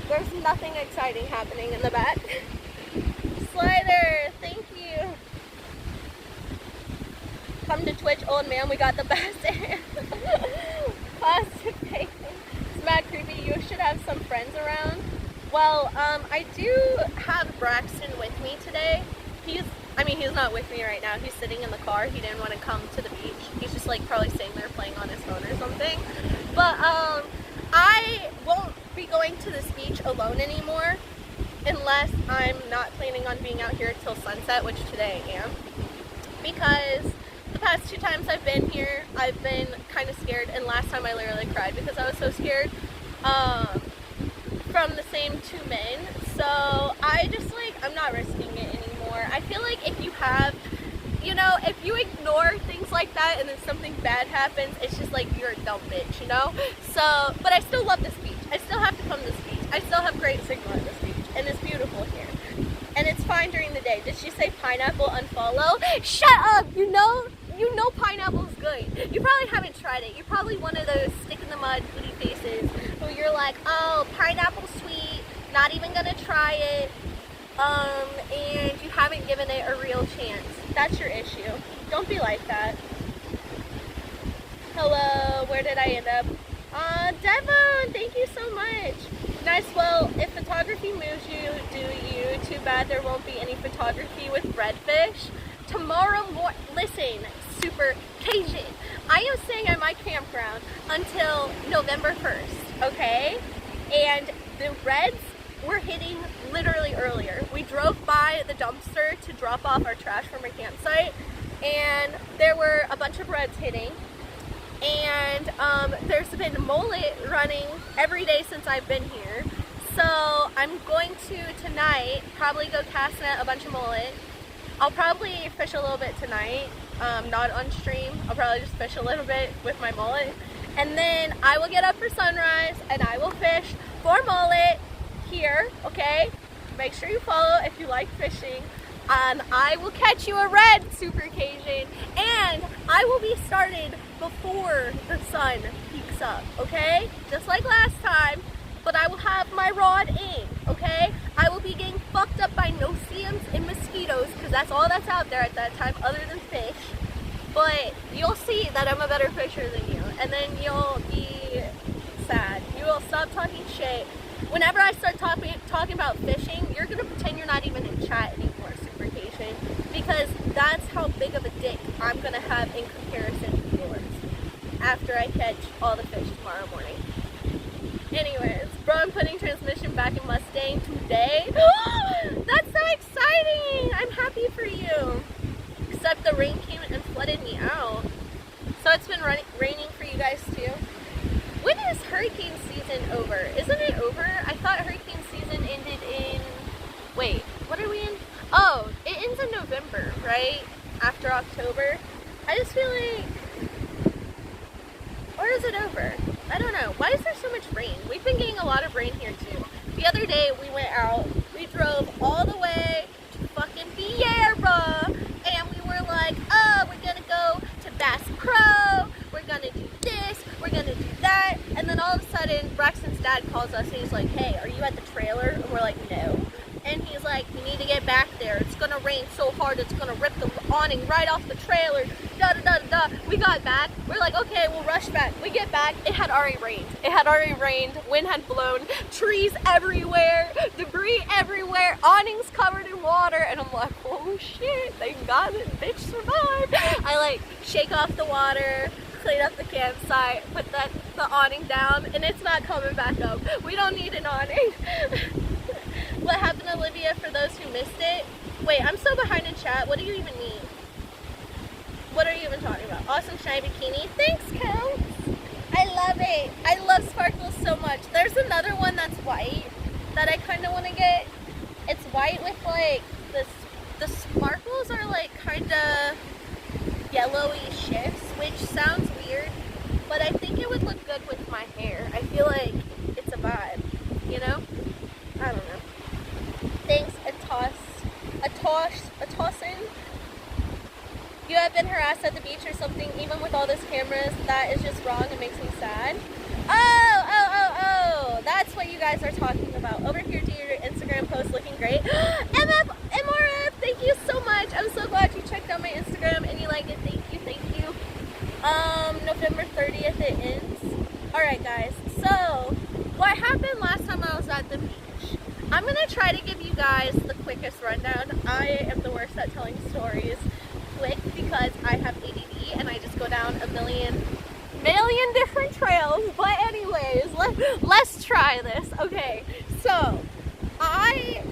There's nothing exciting happening in the back. Slider, thank you. Come to Twitch, old man, we got the best. Positive thinking. It's mad creepy. You should have some friends around. Well, I do have Braxton with me today. He's not with me right now. He's sitting in the car. He didn't want to come to the beach. He's just like probably sitting there playing on his phone or something. But I won't be going to this beach alone anymore unless I'm not planning on being out here till sunset, which today I am. Because the past 2 times I've been here, I've been kind of scared, and last time I literally cried because I was so scared from the same 2 men. So I just like, I'm not risking it anymore. I feel like if you have, you know, if you ignore things like that and then something bad happens, it's just like you're a dumb bitch, you know? So, but I still love this beach. I still have to come to this beach. I still have great signal at this beach, and it's beautiful here. And it's fine during the day. Did she say pineapple unfollow? Shut up! You know pineapple's good. You probably haven't tried it. You're probably one of those stick in the mud booty faces who you're like, oh, pineapple's sweet, not even gonna try it, and you haven't given it a real chance. That's your issue. Don't be like that. Hello, where did I end up? Devon, thank you so much. Nice. Well, if photography moves you, do you. Too bad there won't be any photography with redfish. Tomorrow morning, listen, Super Cajun, I am staying at my campground until November 1st, okay? And the reds were hitting literally earlier. We drove by the dumpster to drop off our trash from our campsite, and there were a bunch of reds hitting. And there's been mullet running every day since I've been here. So I'm going to tonight probably go cast net a bunch of mullet. I'll probably fish a little bit tonight, not on stream. I'll probably just fish a little bit with my mullet. And then I will get up for sunrise and I will fish for mullet here, okay? Make sure you follow if you like fishing. I will catch you a red, Super Cajun, and I will be started before the sun peaks up, okay? Just like last time, but I will have my rod in, okay? I will be getting fucked up by no-see-ums and mosquitoes, because that's all that's out there at that time other than fish. But you'll see that I'm a better fisher than you, and then you'll be sad. You will stop talking shit, Whenever I start talking about fishing, you're gonna pretend you're not even in chat anymore, Supercation, because that's how big of a dick I'm gonna have in comparison to yours after I catch all the fish tomorrow morning. Anyways, bro, I'm putting transmission back in Mustang today. That's so exciting! I'm happy for you. Except the rain came and flooded me out. So it's been raining for you guys too. When is hurricane season over? Isn't it over? I thought hurricane season ended in... Wait, what are we in? Oh, it ends in November, right? After October. I just feel like... Or is it over? I don't know. Why is there so much rain? We've been getting a lot of rain here too. The other day we went out, we drove all the way to fucking Vieira, and we were like, oh, we're gonna go to Bass Pro, we're gonna do this, we're gonna do that, and then all of a sudden Braxton's dad calls us and he's like, hey, are you at the trailer? And we're like, no. And he's like, you need to get back there. It's gonna rain so hard, it's gonna rip the awning right off the trailer. Da da da da. We got back. We're like, okay, we'll rush back. We get back. It had already rained. It had already rained. Wind had blown. Trees everywhere. Debris everywhere. Awnings covered in water. And I'm like, oh shit, thank God that bitch survived. I like shake off the water, clean up the campsite, put the awning down, and it's not coming back up. We don't need an awning. What happened to Olivia for those who missed it? Wait, I'm so behind in chat. What do you even mean? What are you even talking about? Awesome shiny bikini. Thanks, Kel. I love it. I love sparkles so much. There's another one that's white that I kind of want to get. It's white with like the sparkles are like kind of yellowy shifts, which sounds weird, but I think it would look good with my hair. I feel like it's a vibe, you know? I don't know. Thanks, Atossin. You have been harassed at the beach or something, even with all those cameras. That is just wrong. It makes me sad. Oh, that's what you guys are talking about. Over here to your Instagram post looking great. MRF, thank you so much. I'm so glad you checked out my Instagram and you liked it. Thank you. November 30th it ends. Alright guys, so what happened last time I was at the beach? I'm going to try to give you guys the quickest rundown. I am the worst at telling stories quick because I have ADD and I just go down a million different trails. But anyways, let's try this. Okay, so I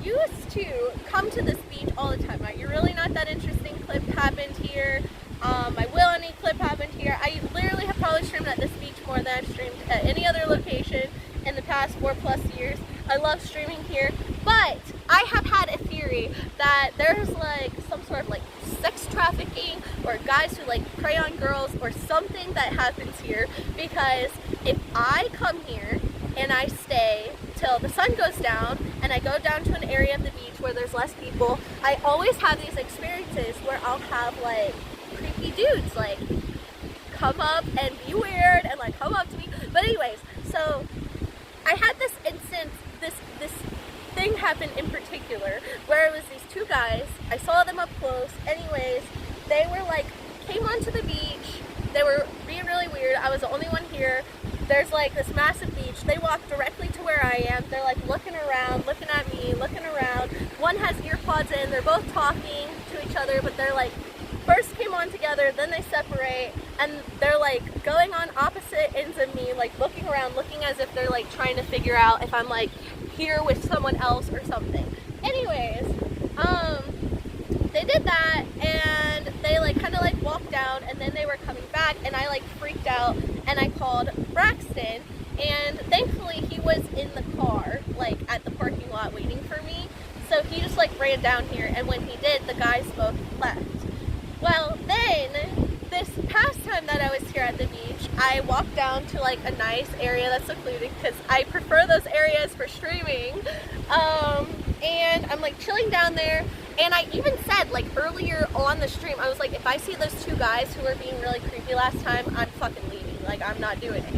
used to come to this beach all the time. You're really not that interesting clip happened here. My Will and E clip happened here. I literally have probably streamed at this beach more than I've streamed at any other location in the past 4+ years. I love streaming here, but I have had a theory that there's like some sort of like sex trafficking or guys who like prey on girls or something that happens here, because if I come here and I stay till the sun goes down and I go down to an area of the beach where there's less people, I always have these experiences where I'll have like creepy dudes like come up and be weird and like come up to me. But anyways, so I had this instance, this thing happened in particular where it was these two guys. I saw them up close. Anyways, they were like came onto the beach. They were being really weird. I was the only one here. There's like this massive beach. They walked directly to where I am. They're like looking around, looking at me, looking around. One has earpods in. They're both talking to each other, but they're like first came on together, then they separate, and they're like going on opposite ends of me, like looking around, looking as if they're like trying to figure out if I'm like here with someone else or something. Anyways, they did that and they like kind of like walked down and then they were coming back and I like freaked out and I called Braxton, and thankfully he was in the car like at the parking lot waiting for me, so he just like ran down here, and when he did, the guys both left. Well, then, this past time that I was here at the beach, I walked down to like a nice area that's secluded because I prefer those areas for streaming, and I'm like chilling down there, and I even said like earlier on the stream, I was like, if I see those two guys who were being really creepy last time, I'm fucking leaving, like I'm not doing it.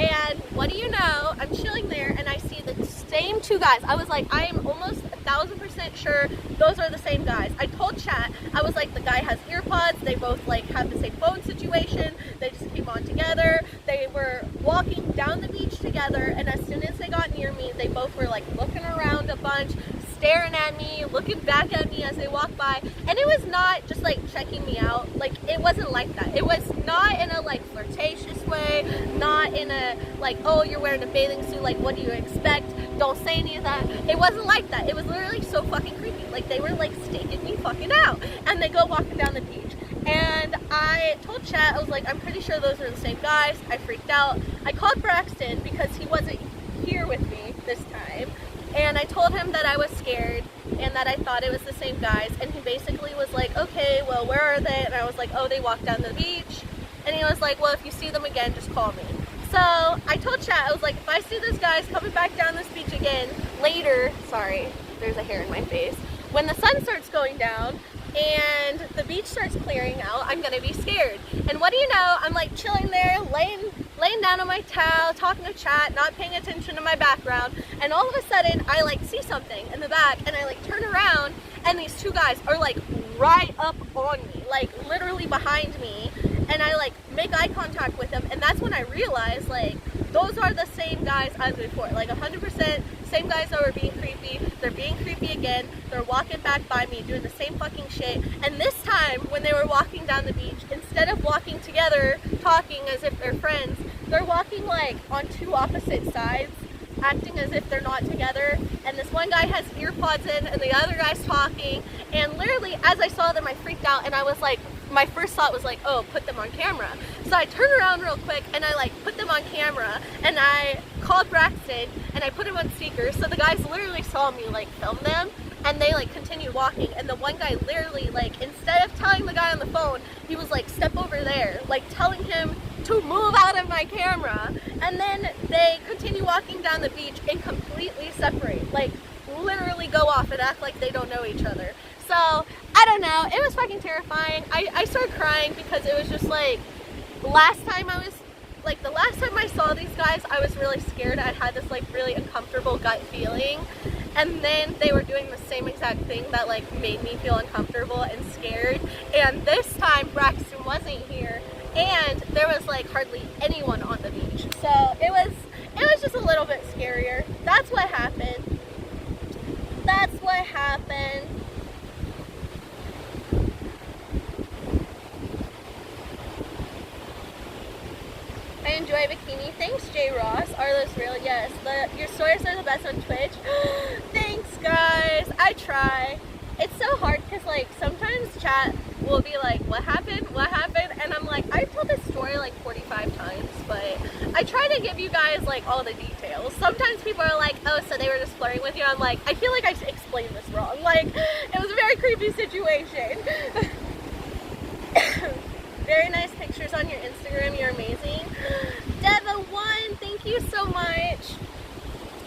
And what do you know, I'm chilling there and I see the same two guys. I was like, I am almost 1000% sure those are the same guys. I told chat, I was like, the guy has earpods, they both like have the same phone situation, they just came on together, they were walking down the beach together, and as soon as they got near near me, they both were like looking around a bunch, staring at me, looking back at me as they walked by. And it was not just like checking me out. Like, it wasn't like that. It was not in a like flirtatious way, not in a like, oh, you're wearing a bathing suit, like what do you expect? Don't say any of that. It wasn't like that. It was literally so fucking creepy. Like, they were like staking me fucking out. And they go walking down the beach. And I told Chat, I was like, I'm pretty sure those are the same guys. I freaked out. I called Braxton because he wasn't here with me this time. And I told him that I was scared and that I thought it was the same guys. And he basically was like, okay, well, where are they? And I was like, oh, they walked down the beach. And he was like, well, if you see them again, just call me. So I told Chat, I was like, if I see those guys coming back down this beach again later, sorry, there's a hair in my face, when the sun starts going down and the beach starts clearing out, I'm gonna be scared. And what do you know, I'm like chilling there, laying down on my towel, talking to Chat, not paying attention to my background, and all of a sudden I like see something in the back, and I like turn around, and these two guys are like right up on me, like literally behind me, and I like make eye contact with them, and that's when I realized like those are the same guys as before, like 100% same guys that were being creepy. They're being creepy again. They're walking back by me doing the same fucking shit. And this time when they were walking down the beach, instead of walking together talking as if they're friends, they're walking like on two opposite sides, acting as if they're not together. And this one guy has ear pods in and the other guy's talking, and literally as I saw them I freaked out, and I was like, my first thought was like, oh, put them on camera. So I turned around real quick and I like put them on camera, and I called Braxton and I put him on speaker, so the guys literally saw me like film them, and they like continued walking. And the one guy literally, like, instead of telling the guy on the phone, he was like, step over there, like telling him to move out of my camera. And then they continue walking down the beach and completely separate, like literally go off and act like they don't know each other. So I don't know, it was fucking terrifying. I started crying because it was just like, the last time I saw these guys, I was really scared. I had this like really uncomfortable gut feeling, and then they were doing the same exact thing that like made me feel uncomfortable and scared. And this time Braxton wasn't here, and there was like hardly anyone on the beach, so it was just a little bit scarier. That's what happened. I enjoy bikini. Thanks, J. Ross. Are those real? Yes. Your stories are the best on Twitch. Thanks, guys. I try. It's so hard because like sometimes Chat will be like, what happened? And I'm like, I've told this story like 45 times, but I try to give you guys like all the details. Sometimes people are like, oh, so they were just flirting with you. I'm like, I feel like I explained this wrong. Like, it was a very creepy situation. Very nice pictures on your Instagram. You're amazing. Deva1, thank you so much.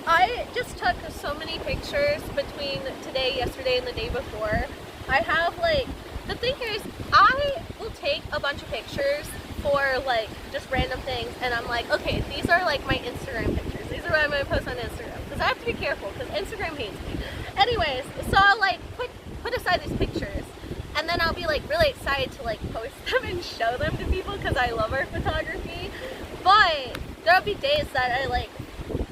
I just took so many pictures between today, yesterday, and the day before. I have like, the thing is, I will take a bunch of pictures for like just random things, and I'm like, okay, these are like my Instagram pictures. These are what I'm gonna post on Instagram, because I have to be careful because Instagram hates me. Anyways, so I'll like put aside these pictures, and then I'll be like really excited to like post them and show them to people because I love our photography. But there'll be days that I like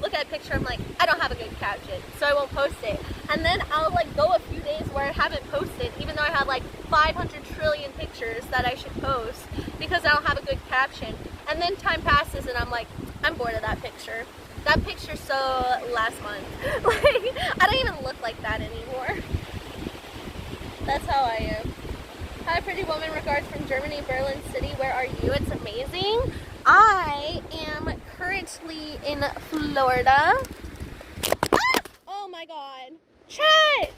look at a picture, I'm like, I don't have a good caption, so I won't post it. And then I'll like go a few days where I haven't posted, even though I have like 500 trillion pictures that I should post, because I don't have a good caption. And then time passes and I'm like, I'm bored of that picture. That picture's so last month. Like, I don't even look like that anymore. That's how I am. Hi, pretty woman. Regards from Germany, Berlin City. Where are you? It's amazing. I am currently in Florida. Ah! Oh my god. Chat!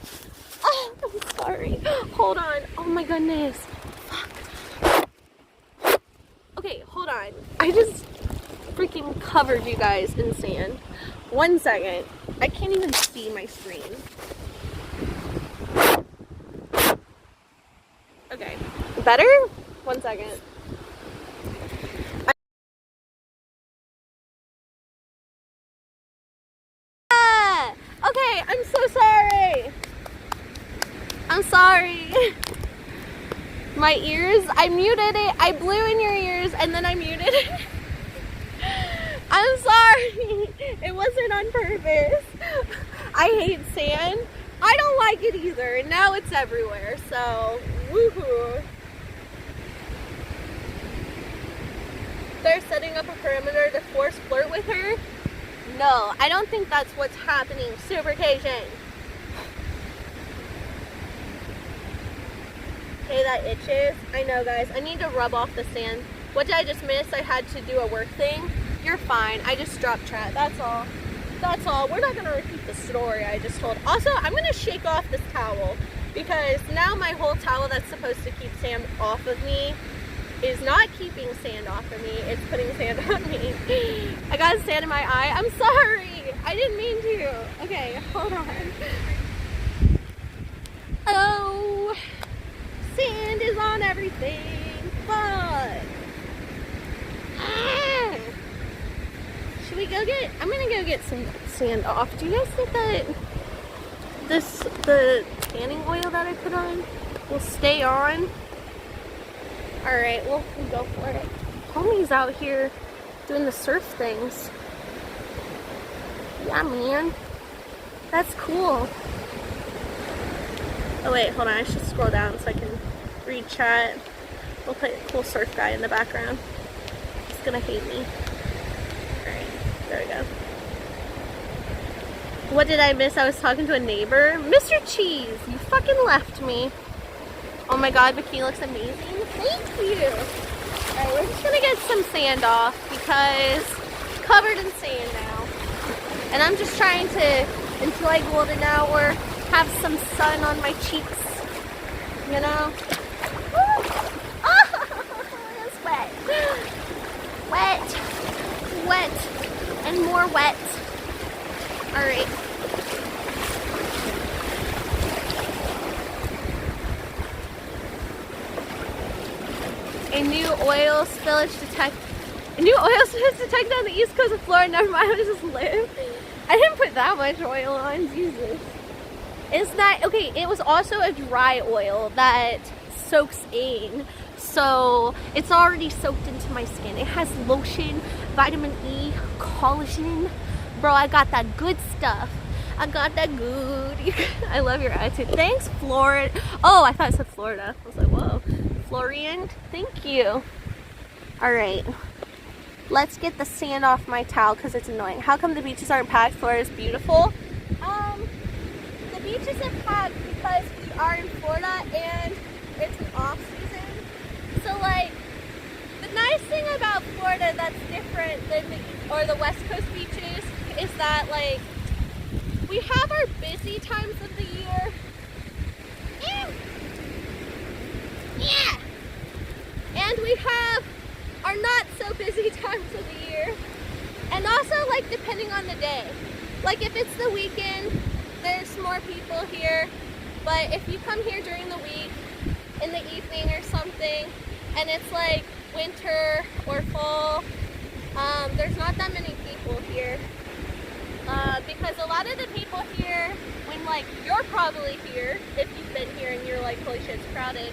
Oh, I'm sorry. Hold on. Oh my goodness. Fuck. Okay, hold on. I just freaking covered you guys in sand. 1 second. I can't even see my screen. Okay. Better? 1 second. Okay, I'm so sorry. I'm sorry. My ears, I muted it. I blew in your ears and then I muted it. I'm sorry. It wasn't on purpose. I hate sand. I don't like it either. And now it's everywhere. So, woohoo. They're setting up a perimeter to force flirt with her. No, I don't think that's what's happening. Supercation. Okay, that itches. I know, guys. I need to rub off the sand. What did I just miss? I had to do a work thing. You're fine. I just dropped Trent. That's all. That's all. We're not going to repeat the story I just told. Also, I'm going to shake off this towel because now my whole towel that's supposed to keep sand off of me is not keeping sand off of me. It's putting sand on me. I got sand in my eye. I'm sorry. I didn't mean to. Okay, hold on. Oh, sand is on everything. Fun. Ah. Should we go get, I'm gonna go get some sand off. Do you guys think that the tanning oil that I put on will stay on? Alright, we'll go for it. Homie's out here doing the surf things. Yeah, man. That's cool. Oh wait, hold on. I should scroll down so I can read chat. We'll put a cool surf guy in the background. He's gonna hate me. Alright, there we go. What did I miss? I was talking to a neighbor. Mr. Cheese, you fucking left me. Oh my god, bikini looks amazing. Thank you. Alright, we're just gonna get some sand off because it's covered in sand now. And I'm just trying to enjoy golden hour, have some sun on my cheeks, you know? Oh, it's wet. Wet. Wet. And more wet. Alright. A new oil spillage detected on the east coast of Florida. Never mind, I just live. I didn't put that much oil on, Jesus. It's not, okay, it was also a dry oil that soaks in. So it's already soaked into my skin. It has lotion, vitamin E, collagen. Bro, I got that good stuff. I got that good. I love your attitude. Thanks, Florida. Oh, I thought it said Florida. I was like, whoa. Florian, thank you. Alright. Let's get the sand off my towel because it's annoying. How come the beaches aren't packed? Florida's beautiful. The beaches are packed because we are in Florida and it's an off season. So like, the nice thing about Florida that's different than the West Coast beaches is that like, we have our busy times of the year. Yeah. And we have our not so busy times of the year. And also like depending on the day. Like if it's the weekend, there's more people here. But if you come here during the week, in the evening or something, and it's like winter or fall, there's not that many people here. Because a lot of the people here, when like you're probably here, if you've been here and you're like, holy shit, it's crowded.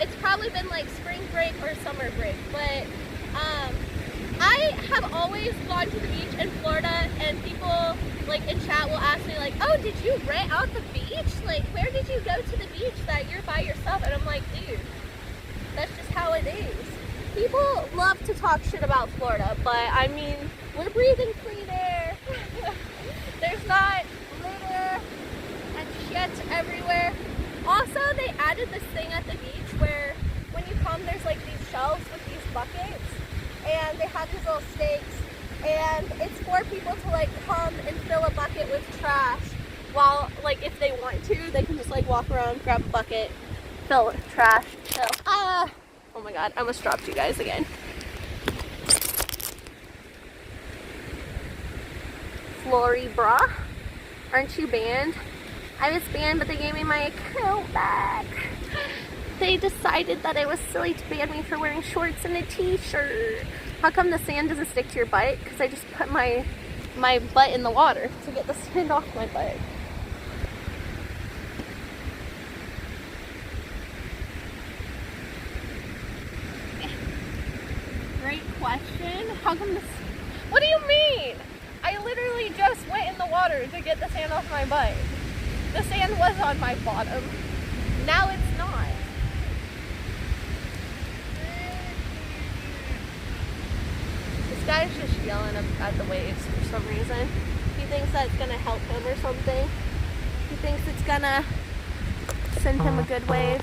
It's probably been like spring break or summer break, but I have always gone to the beach in Florida and people like in chat will ask me like, oh, did you rent out the beach? Like, where did you go to the beach that you're by yourself? And I'm like, dude, that's just how it is. People love to talk shit about Florida, but I mean, we're breathing clean air. There's not litter and shit everywhere. Also, they added this thing at the beach where when you come, there's like these shelves with these buckets and they have these little stakes and it's for people to like come and fill a bucket with trash while like if they want to, they can just like walk around, grab a bucket, fill it with trash. So, oh my god, I almost dropped you guys again. Flory bra, aren't you banned? I was banned, but they gave me my account back. They decided that it was silly to ban me for wearing shorts and a t-shirt. How come the sand doesn't stick to your butt? Because I just put my butt in the water to get the sand off my butt. Great question. How come this? What do you mean? I literally just went in the water to get the sand off my butt. The sand was on my bottom. Now it's not. This guy's just yelling at the waves for some reason. He thinks that it's gonna help him or something. He thinks it's gonna send him a good wave.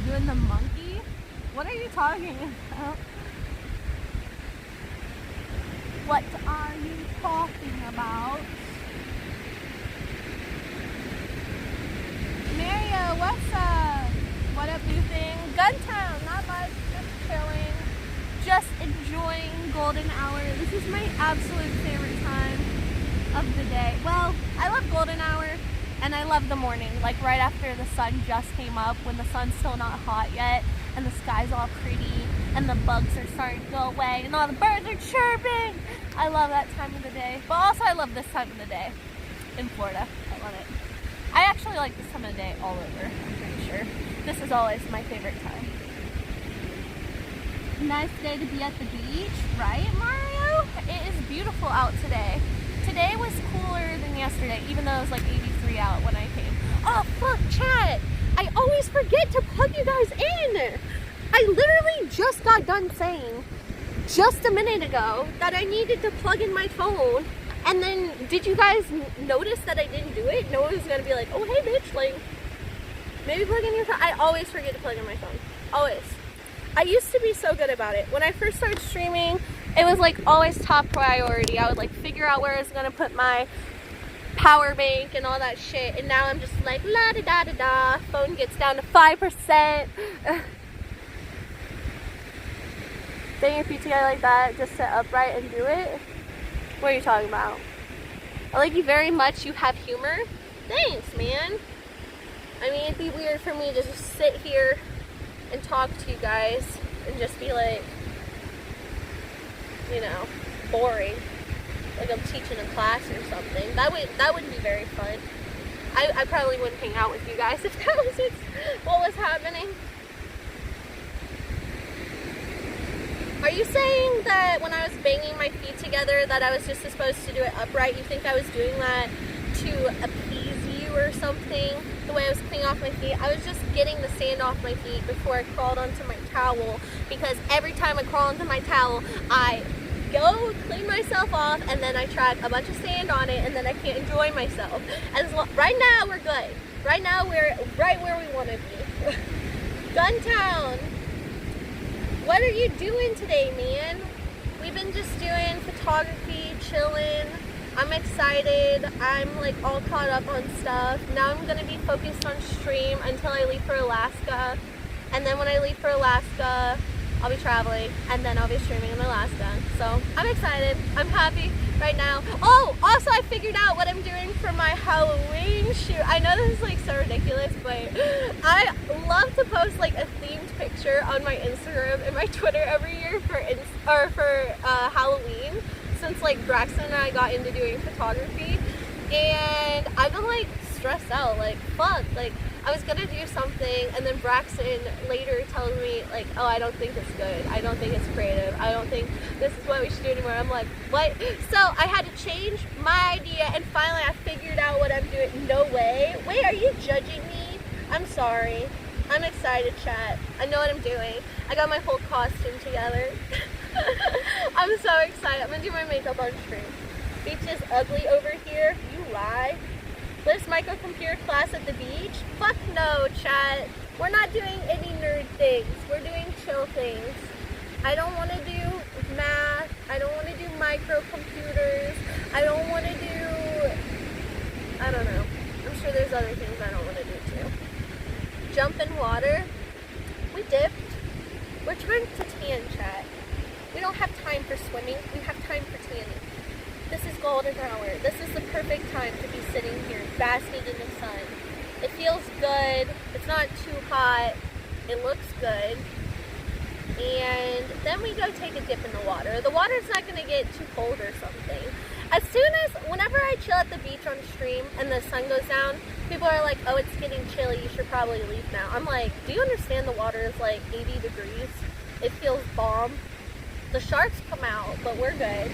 Doing the monkey? What are you talking about? What are you talking about? Mario, what's up? What up, new thing? Guntown, not much, just chilling. Just enjoying golden hour. This is my absolute favorite time of the day. Well, I love golden hour and I love the morning, like right after the sun just came up, when the sun's still not hot yet and the sky's all pretty and the bugs are starting to go away and all the birds are chirping. I love that time of the day, but also I love this time of the day in Florida. I love it. I actually like this time of the day all over, I'm pretty sure. This is always my favorite time. Nice day to be at the beach, right, Mario? It is beautiful out today. Today was cooler than yesterday, even though it was like 83 out when I came. Oh, fuck, chat. I always forget to plug you guys in. I literally just got done saying just a minute ago that I needed to plug in my phone. And then, did you guys notice that I didn't do it? No one was going to be like, oh, hey, bitch, like, maybe plug in your phone. I always forget to plug in my phone. Always. I used to be so good about it. When I first started streaming, it was like always top priority. I would like figure out where I was gonna put my power bank and all that shit. And now I'm just like la da da da da. Phone gets down to 5%. Dang your PTI like that. Just sit upright and do it. What are you talking about? I like you very much. You have humor. Thanks, man. I mean, it'd be weird for me to just sit here and talk to you guys and just be like, you know, boring, like I'm teaching a class or something. That wouldn't be very fun. I probably wouldn't hang out with you guys if that was what was happening. Are you saying that when I was banging my feet together that I was just supposed to do it upright? You think I was doing that to appease you or something? The way I was cleaning off my feet, I was just getting the sand off my feet before I crawled onto my towel, because every time I crawl onto my towel, I go clean myself off and then I track a bunch of sand on it and then I can't enjoy myself. Right now we're good. Right now we're right where we want to be. Guntown, what are you doing today, man? We've been just doing photography, chilling. I'm excited. I'm like all caught up on stuff. Now I'm gonna be focused on stream until I leave for Alaska. And then when I leave for Alaska, I'll be traveling and then I'll be streaming in Alaska. So I'm excited. I'm happy right now. Oh, also I figured out what I'm doing for my Halloween shoot. I know this is like so ridiculous, but I love to post like a themed picture on my Instagram and my Twitter every year for Halloween. Since like Braxton and I got into doing photography, and I've been like stressed out, like fuck, like I was gonna do something and then Braxton later tells me like, oh, I don't think it's good, I don't think it's creative, I don't think this is what we should do anymore. I'm like, what? So I had to change my idea and finally I figured out what I'm doing. No way. Wait, are you judging me? I'm sorry. I'm excited, chat. I know what I'm doing. I got my whole costume together. I'm so excited. I'm gonna do my makeup on stream. Beach is ugly over here. You lie. Liz microcomputer class at the beach? Fuck no, chat. We're not doing any nerd things. We're doing chill things. I don't want to do math. I don't want to do microcomputers. I don't want to do, I don't know. I'm sure there's other things I don't want to do too. Jump in water. We dipped. We're trying to tan, chat. We don't have time for swimming. We have time for tanning. This is golden hour. This is the perfect time to be sitting here basking in the sun. It feels good. It's not too hot. It looks good. And then we go take a dip in the water. The water's not going to get too cold or something. As soon as, whenever I chill at the beach on stream and the sun goes down, people are like, oh, it's getting chilly, you should probably leave now. I'm like, do you understand the water is like 80 degrees? It feels bomb. The sharks come out, but we're good.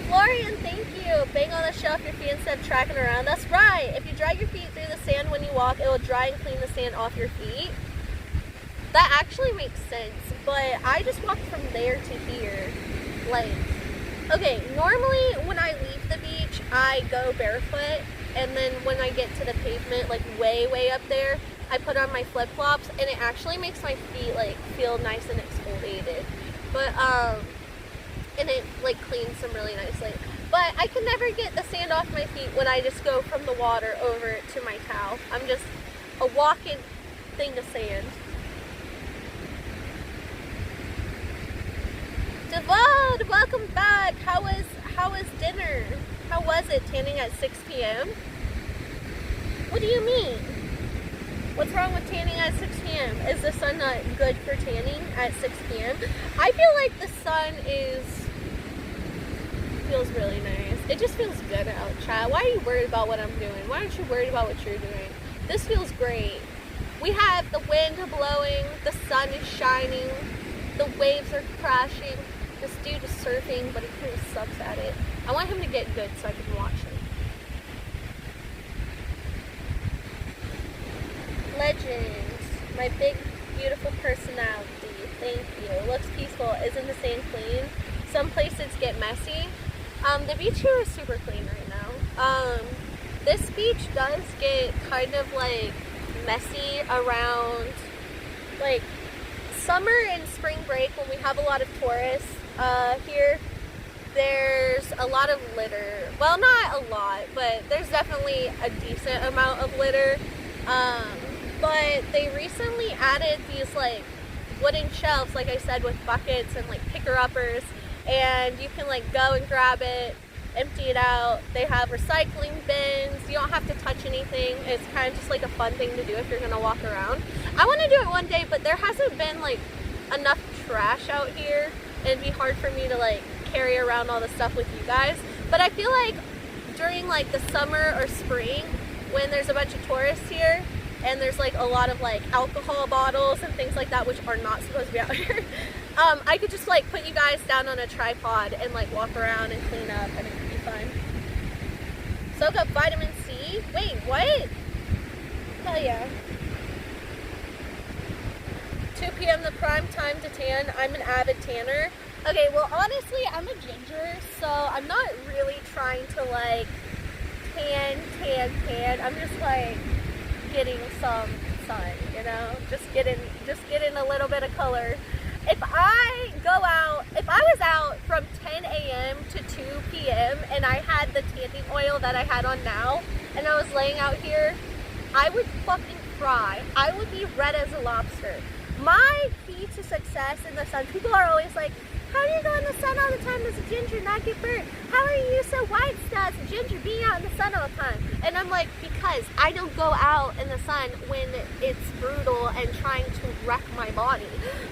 Florian, thank you. Bang on the shelf your feet instead of tracking around. That's right. If you drag your feet through the sand when you walk, it will dry and clean the sand off your feet. That actually makes sense, but I just walked from there to here. Like, okay, normally when I leave the beach, I go barefoot, and then when I get to the pavement, like way, way up there, I put on my flip-flops, and it actually makes my feet like feel nice and exfoliated. But, and it like cleans them really nicely. But I can never get the sand off my feet when I just go from the water over to my towel. I'm just a walking thing of sand. Devon, welcome back. How was dinner? How was it tanning at 6 p.m.? What do you mean? What's wrong with tanning at 6 p.m.? Is the sun not good for tanning at 6 p.m.? I feel like the sun feels really nice. It just feels good out, Chad. Why are you worried about what I'm doing? Why aren't you worried about what you're doing? This feels great. We have the wind blowing, the sun is shining, the waves are crashing. This dude is surfing, but he kind of sucks at it. I want him to get good so I can watch him. Legends, my big, beautiful personality. Thank you. Looks peaceful. Isn't the sand clean? Some places get messy. The beach here is super clean right now. This beach does get kind of like messy around like summer and spring break when we have a lot of tourists here. There's a lot of litter. Well, not a lot, but there's definitely a decent amount of litter. But they recently added these like wooden shelves, like I said, with buckets and like picker-uppers, and you can like go and grab it, empty it out. They have recycling bins. You don't have to touch anything. It's kind of just like a fun thing to do if you're gonna walk around. I want to do it one day, but there hasn't been like enough trash out here. It'd be hard for me to like carry around all the stuff with you guys. But I feel like during like the summer or spring, when there's a bunch of tourists here, and there's like a lot of like alcohol bottles and things like that, which are not supposed to be out here, I could just like put you guys down on a tripod and like walk around and clean up, and it could be fun. Soak up vitamin C. Wait, what? Hell yeah. 2 p.m. the prime time to tan. I'm an avid tanner. Okay, well honestly, I'm a ginger, so I'm not really trying to like tan. I'm just like getting some sun, you know, just getting a little bit of color. If I was out from 10 a.m. to 2 p.m. and I had the tanning oil that I had on now, and I was laying out here, I would fucking fry. I would be red as a lobster. My key to success in the sun, people are always like, how do you go in the sun all the time as a ginger, not get burnt? How are you so white still as a ginger being out in the sun all the time? And I'm like, because I don't go out in the sun when it's brutal and trying to wreck my body.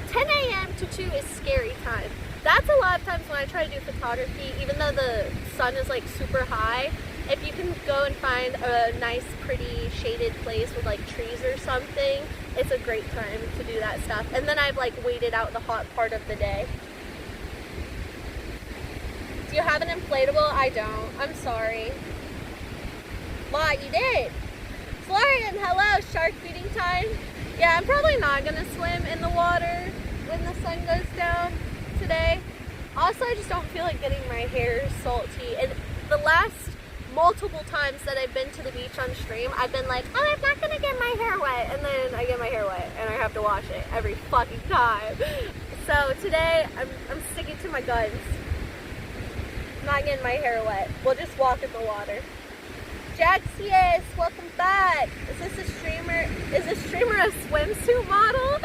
10 a.m. to 2 is scary time. That's a lot of times when I try to do photography, even though the sun is like super high, if you can go and find a nice, pretty shaded place with like trees or something, it's a great time to do that stuff. And then I've like waited out the hot part of the day. Do you have an inflatable? I don't. I'm sorry. Wow, you did. Florian, hello. Shark feeding time. Yeah, I'm probably not going to swim in the water when the sun goes down today. Also, I just don't feel like getting my hair salty. And the last multiple times that I've been to the beach on stream, I've been like, oh, I'm not going to get my hair wet. And then I get my hair wet and I have to wash it every fucking time. So today, I'm sticking to my guns. Not getting my hair wet. We'll just walk in the water. Jaxius, welcome back. Is this a streamer? Is this streamer a swimsuit model?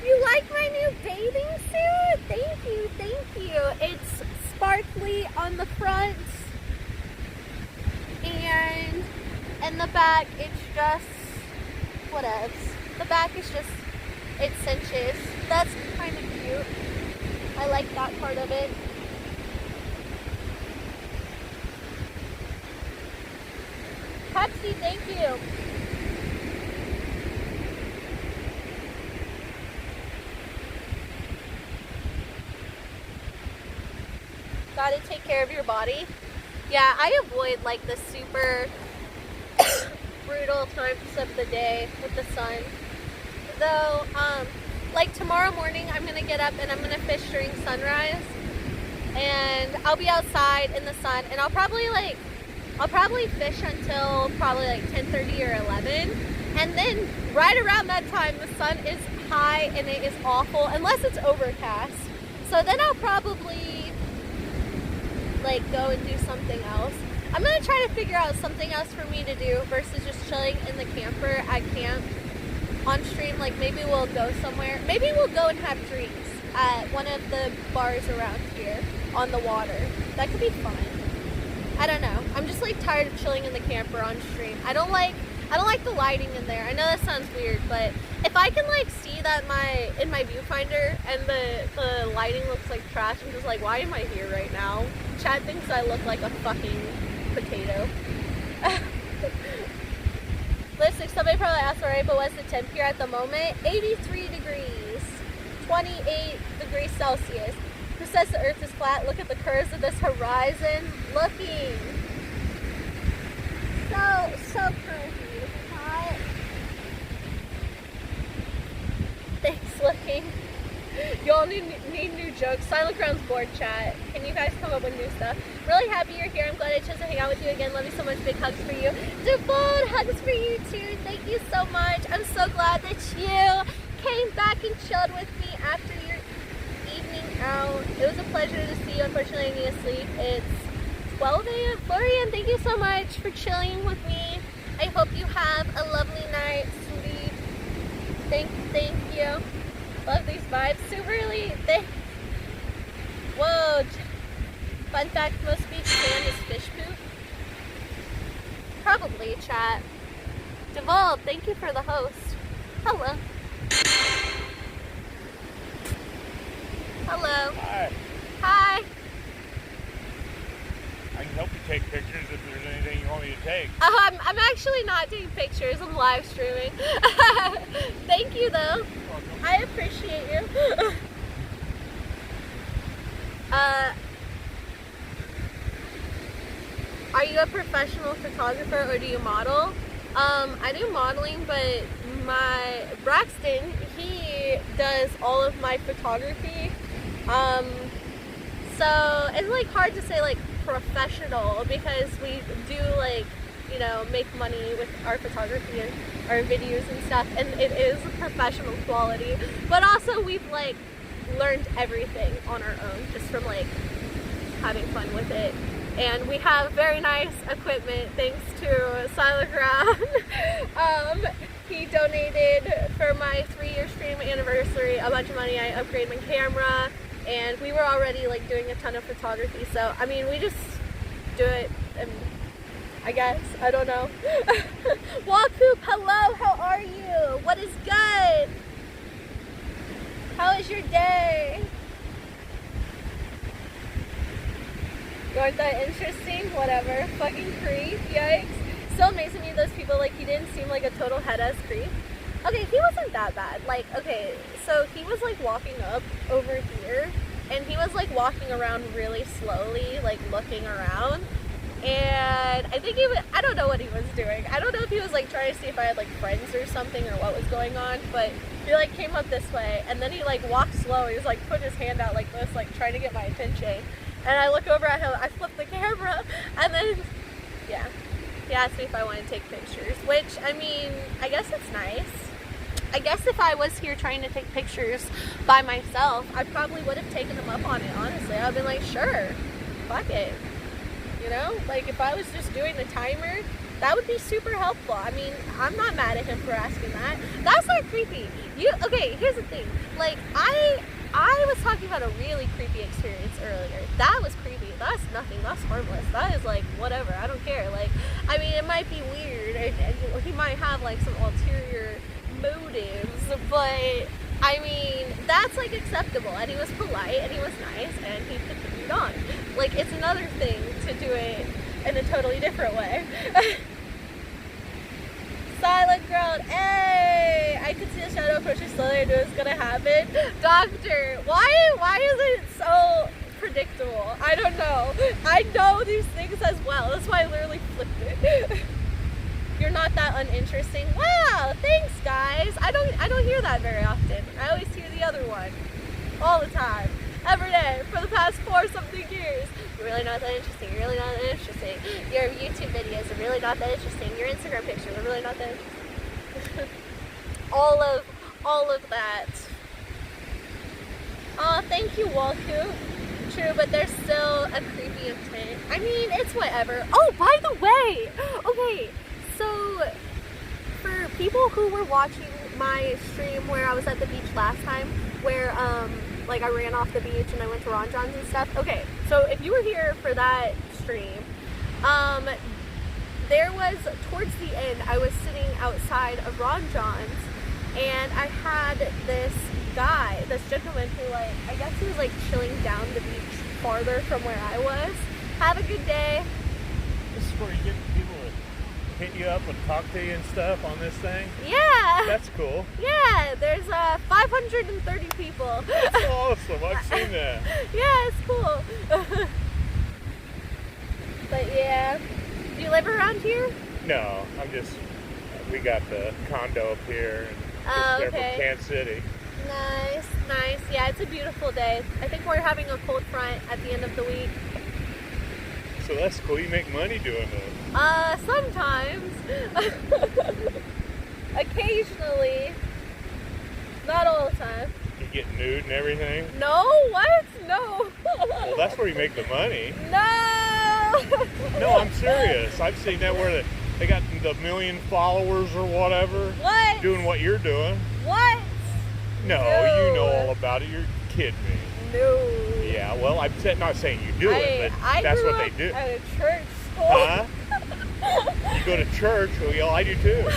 You like my new bathing suit? Thank you, thank you. It's sparkly on the front, and in the back it's just whatevs. The back is just, it cinches. That's kind of cute. I like that part of it. Pepsi, thank you. Gotta take care of your body. Yeah, I avoid like the super brutal times of the day with the sun. Though, like tomorrow morning I'm gonna get up and I'm gonna fish during sunrise. And I'll be outside in the sun and I'll probably fish until probably like 10:30 or 11. And then right around that time the sun is high and it is awful unless it's overcast. So then I'll probably like go and do something else. I'm gonna try to figure out something else for me to do versus just chilling in the camper at camp on stream. Like maybe we'll go somewhere. Maybe we'll go and have drinks at one of the bars around here on the water. That could be fun. I don't know. I'm just like tired of chilling in the camper on stream. I don't like the lighting in there. I know that sounds weird, but if I can like see that in my viewfinder and the lighting looks like trash, I'm just like, why am I here right now? Chad thinks I look like a fucking potato. Listen, somebody probably asked, alright, but what's the temp here at the moment? 83 degrees, 28 degrees Celsius. Who says the earth is flat? Look at the curves of this horizon. Looking so curvy. It's hot. Thanks, looking. Y'all need new jokes. Silent Ground's board, chat. Can you guys come up with new stuff? Really happy you're here. I'm glad I chose to hang out with you again. Love you so much. Big hugs for you. Devon, hugs for you too. Thank you so much. I'm so glad that you came back and chilled with me after your evening out. It was a pleasure to see you. Unfortunately, I need to sleep. It's 12 a.m. Florian, thank you so much for chilling with me. I hope you have a lovely night, sweet. Thank you. Love these vibes. Super really. Whoa. Fun fact, most beach sand is fish poop. Probably, chat. Devolve, thank you for the host. Hello. Hello. Hi. Hi. I can help you take pictures if there's anything you want me to take. Oh, I'm actually not taking pictures. I'm live streaming. Thank you, though. I appreciate you. Are you a professional photographer or do you model? I do modeling, but Braxton, he does all of my photography. So it's like hard to say like professional because we do like, you know, make money with our photography and our videos and stuff, and it is professional quality, but also we've like learned everything on our own just from like having fun with it. And we have very nice equipment thanks to Silent Ground. He donated for my 3-year stream anniversary a bunch of money. I upgraded my camera, and we were already like doing a ton of photography. So I mean, we just do it, and I guess I don't know. Wakoop, hello. How are you? What is good? How is your day? You aren't that interesting? Whatever. Fucking creep. Yikes. Still amazing to me, those people, like, he didn't seem like a total head-ass creep. Okay, he wasn't that bad. Like, okay, so he was, like, walking up over here, and he was, like, walking around really slowly, like, looking around. And I think I don't know what he was doing. I don't know if he was, like, trying to see if I had, like, friends or something or what was going on, but he, like, came up this way, and then he, like, walked slow. He was, like, putting his hand out like this, like, trying to get my attention. And I look over at him, I flip the camera, and then, yeah, he asked me if I wanted to take pictures, which, I mean, I guess it's nice. I guess if I was here trying to take pictures by myself, I probably would have taken them up on it, honestly. I would have been like, sure, fuck it. You know, like, if I was just doing the timer, that would be super helpful. I mean, I'm not mad at him for asking that. That's not creepy. Okay, here's the thing. Like, I was talking about a really creepy experience earlier. That was creepy. That's nothing. That's harmless. That is like, whatever. I don't care. Like, I mean, it might be weird, and he might have like some ulterior motives, but I mean, that's like acceptable. And he was polite, and he was nice, and he continued on. Like, it's another thing to do it in a totally different way. Silent ground. Hey! I could see a shadow approaching slowly. I knew it was gonna happen. Doctor, why is it so predictable? I don't know. I know these things as well. That's why I literally flipped it. You're not that uninteresting. Wow, thanks guys. I don't hear that very often. I always hear the other one. All the time. Every day for the past 4-something years. You're really not that interesting. You're really not that interesting. Your YouTube videos are really not that interesting. Your Instagram pictures are really not that interesting. all of that. Oh, thank you, Walku. True, but there's still a creepy intent. I mean, it's whatever. Oh, by the way, okay, so for people who were watching my stream where I was at the beach last time, where like I ran off the beach and I went to Ron John's and stuff. Okay, so if you were here for that stream, there was, towards the end, I was sitting outside of Ron John's and I had this guy, this gentleman who, like, I guess he was like chilling down the beach farther from where I was. Have a good day. This is where you get people to hit you up and talk to you and stuff on this thing? Yeah. That's cool. Yeah, there's 530 people. That's awesome. I've seen that. Yeah, it's cool. But yeah, do you live around here? No, we got the condo up here and Oh, just there okay. from Kansas City. Nice, nice. Yeah, it's a beautiful day. I think we're having a cold front at the end of the week. So that's cool. You make money doing this. Sometimes. Occasionally. Not all the time. You get nude and everything. No, what? No. Well, that's where you make the money. No. No, I'm serious. I've seen that where they got the 1 million followers or whatever. What? Doing what you're doing. What? No, No. you know all about it. You're kidding me. No. Yeah, well, I'm not saying you do it, but I that's grew what they up do. at a church school. Huh? You go to church? Well, I do too.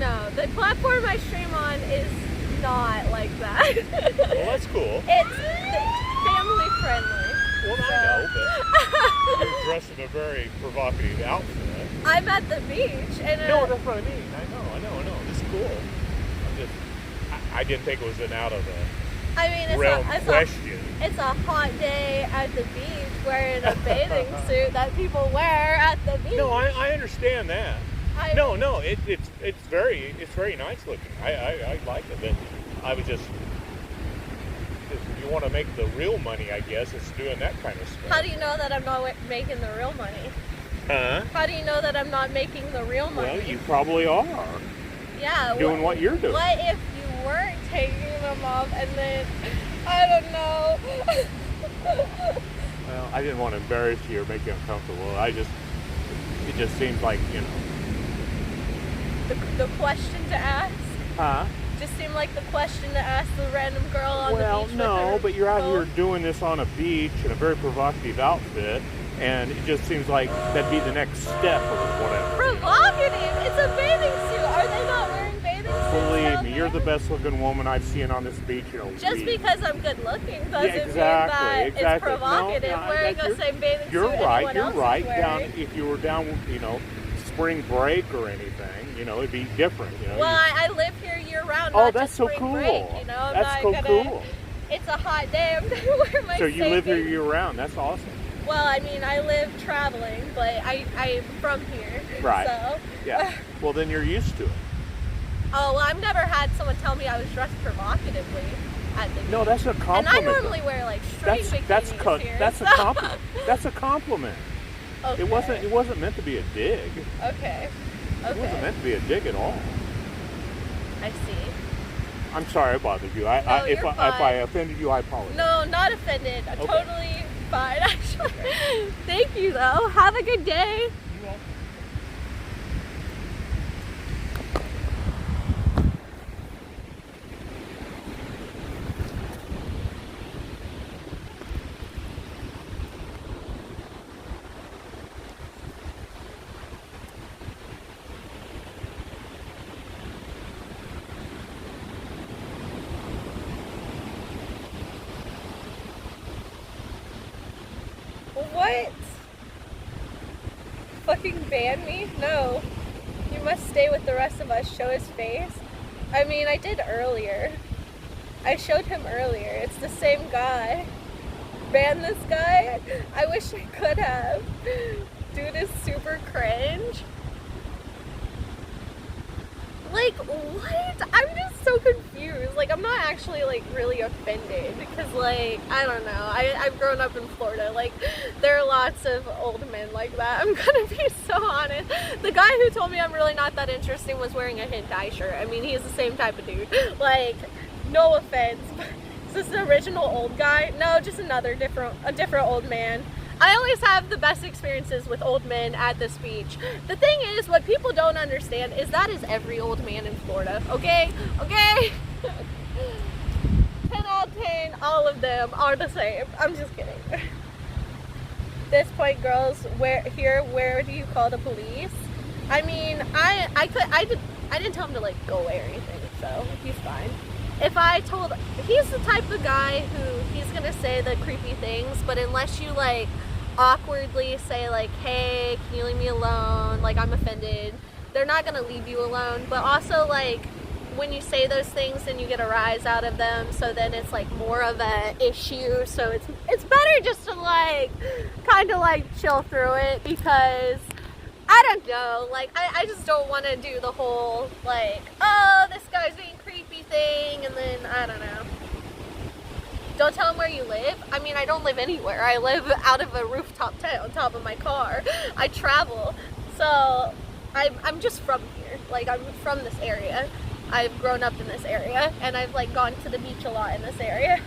No. The platform I stream on is not like that. Well, that's cool. It's family friendly. Well, I know, but you're dressed in a very provocative outfit. I'm at the beach and No, that's what I mean. I know. It's cool. I didn't think it was an out of the I mean, realm question. It's a hot day at the beach wearing a bathing suit that people wear at the beach. No, I understand that. No, it's very nice looking. I like it, but I was just, if you want to make the real money, I guess it's doing that kind of stuff. How do you know that I'm not making the real money? Huh? How do you know that I'm not making the real money? Well, you probably are yeah. doing what you're doing. What if you weren't taking them off and then, I don't know. Well, I didn't want to embarrass you or make you uncomfortable. It just seems like, The question to ask? Huh? Just seemed like the question to ask the random girl on the beach. Well, no, but you're out here phone. doing this on a beach in a very provocative outfit, and it just seems like that'd be the next step or whatever. Provocative? It's a bathing suit. Are they not wearing bathing suits? Believe down me, you're the there? best looking woman I've seen on this beach in a week. Just because I'm good looking doesn't Yeah, mean that it's exactly. provocative No, wearing you're- the same bathing You're suit right. anyone You're else right. is Down, wearing. if you were down, spring break or anything, it'd be different. Well, I live here year round. Oh, not that's just so spring cool. Break, I'm That's not so gonna, cool. It's a hot day. I'm gonna wear my So you same live here bathing- year round. That's awesome. Well, I mean, I live traveling, but I'm from here. Right. So. Yeah. Well, then you're used to it. Oh, well, I've never had someone tell me I was dressed provocatively at the beach. No, that's a And compliment. I normally wear like straight bikinis here. That's a so- compliment. That's a compliment. Okay. It wasn't meant to be a dig. Okay. It wasn't meant to be a dig at all. I see. I'm sorry I bothered you. No, If you're I fine. offended you, I apologize. No, not offended. Okay. Totally fine, actually. Thank you, though. Have a good day. You welcome. What? fucking ban me? No. You must stay with the rest of us. Show his face. I mean, I did earlier. I showed him earlier. It's the same guy. Ban this guy? I wish I could have. Dude is super cringe. Like, what? I'm just so confused. Like, I'm not actually, like, really offended because, like, I don't know. I've grown up in Florida. Like, there are lots of old men like that. I'm gonna be so honest. The guy who told me I'm really not that interesting was wearing a hentai shirt. I mean, he's the same type of dude. Like, no offense. Is this the original old guy? No, just a different old man. I always have the best experiences with old men at this beach. The thing is, what people don't understand is that is every old man in Florida, okay? Okay? 10 out of 10, all of them are the same. I'm just kidding. This point, girls, where do you call the police? I mean, I didn't tell him to, like, go away or anything, so he's fine. If I told, he's the type of guy who he's gonna say the creepy things, but unless you, like, awkwardly say, like, hey, can you leave me alone, like, I'm offended, they're not gonna leave you alone. But also, like, when you say those things, then you get a rise out of them, so then it's, like, more of a issue. So it's better just to, like, kind of, like, chill through it, because I don't know, like, I just don't want to do the whole, like, oh, this guy's being creepy thing, and then, I don't know. Don't tell him where you live. I mean, I don't live anywhere. I live out of a rooftop tent on top of my car. I travel, so I'm just from here. Like, I'm from this area. I've grown up in this area, and I've, like, gone to the beach a lot in this area.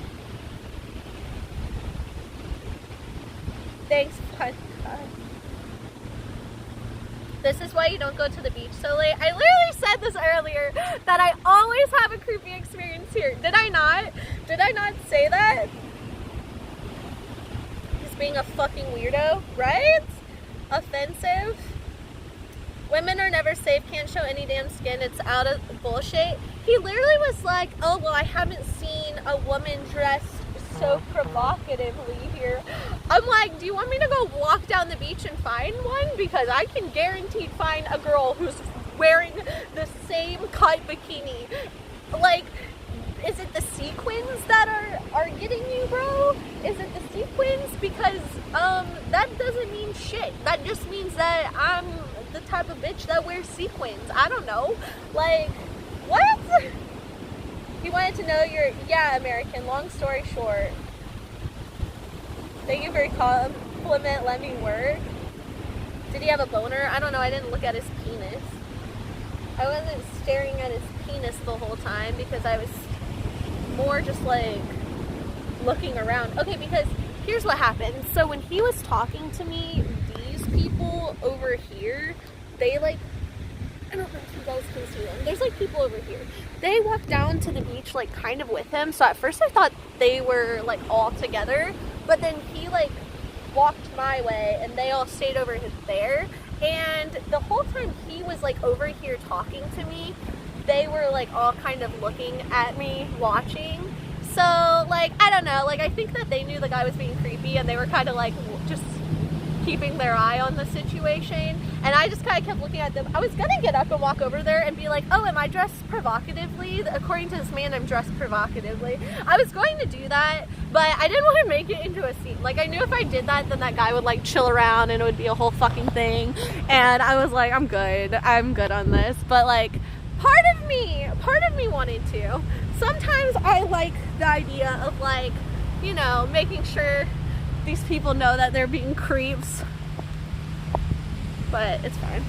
Thanks, God. This is why you don't go to the beach so late. I literally said this earlier, that I always have a creepy experience here. Did I not? Did I not say that? He's being a fucking weirdo, right? Offensive. Women are never safe, can't show any damn skin, it's out of bullshit. He literally was like, oh, well, I haven't seen a woman dressed so provocatively here. I'm like, do you want me to go walk down the beach and find one? Because I can guarantee find a girl who's wearing the same cut bikini. Like, is it the sequins that are getting you, bro? Is it the sequins? Because that doesn't mean shit. That just means that I'm the type of bitch that wears sequins. I don't know. Like, what? He wanted to know your, yeah, American, long story short. Thank you for your compliment, let me work. Did he have a boner? I don't know, I didn't look at his penis. I wasn't staring at his penis the whole time because I was more just, like, looking around. Okay, because here's what happened. So when he was talking to me, these people over here, they, like, I don't know if you guys can see them. There's, like, people over here. They walked down to the beach, like, kind of with him. So at first I thought they were, like, all together. But then he, like, walked my way and they all stayed over there. And the whole time he was, like, over here talking to me, they were, like, all kind of looking at me, watching. So, like, I don't know. Like, I think that they knew the guy was being creepy and they were kind of, like, just keeping their eye on the situation. And I just kind of kept looking at them. I was gonna get up and walk over there and be like, oh, am I dressed provocatively? According to this man, I'm dressed provocatively. I was going to do that, but I didn't want to make it into a scene. Like, I knew if I did that, then that guy would, like, chill around and it would be a whole fucking thing. And I was like, I'm good on this. But, like, part of me wanted to. Sometimes I like the idea of, like, you know, making sure these people know that they're being creeps. But it's fine.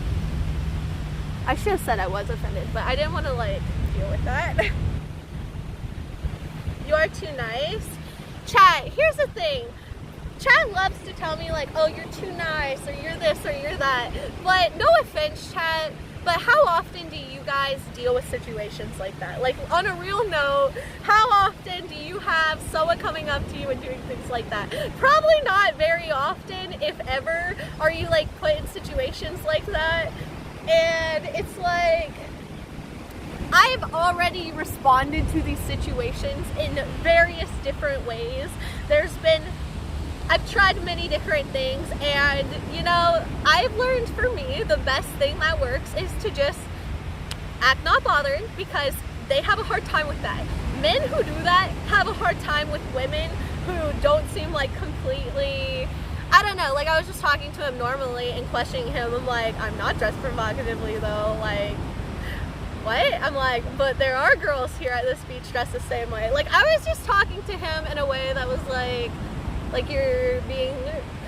I should have said I was offended, but I didn't want to, like, deal with that. You are too nice. Chat, here's the thing. Chat loves to tell me, like, oh, you're too nice, or you're this, or you're that. But no offense, chat, but how often do you guys deal with situations like that? Like, on a real note, how often do you have someone coming up to you and doing things like that? Probably not very often, if ever, are you, like, put in situations like that. And it's like, I've already responded to these situations in various different ways. There's been I've tried many different things, and you know, I've learned for me the best thing that works is to just act not bothered, because they have a hard time with that. Men who do that have a hard time with women who don't seem like completely, I don't know, like I was just talking to him normally and questioning him. I'm like, I'm not dressed provocatively though, like, what? I'm like, but there are girls here at this beach dressed the same way. Like, I was just talking to him in a way that was like you're being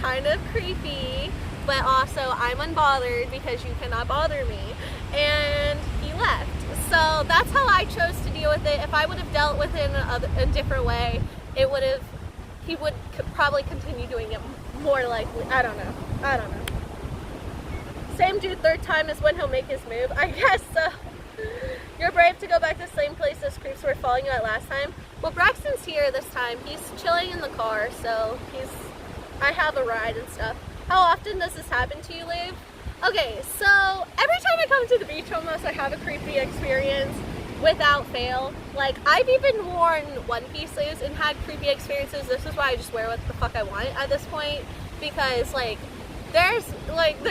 kind of creepy, but also I'm unbothered because you cannot bother me. And he left. So that's how I chose to deal with it. If I would have dealt with it in a different way, he would probably continue doing it more likely. I don't know. Same dude, third time is when he'll make his move. I guess so. You're brave to go back to the same place those creeps were following you at last time. Well, Braxton's here this time. He's chilling in the car, so I have a ride and stuff. How often does this happen to you, Liv? Okay, so every time I come to the beach almost, I have a creepy experience without fail. Like, I've even worn one pieces and had creepy experiences. This is why I just wear what the fuck I want at this point, because like, there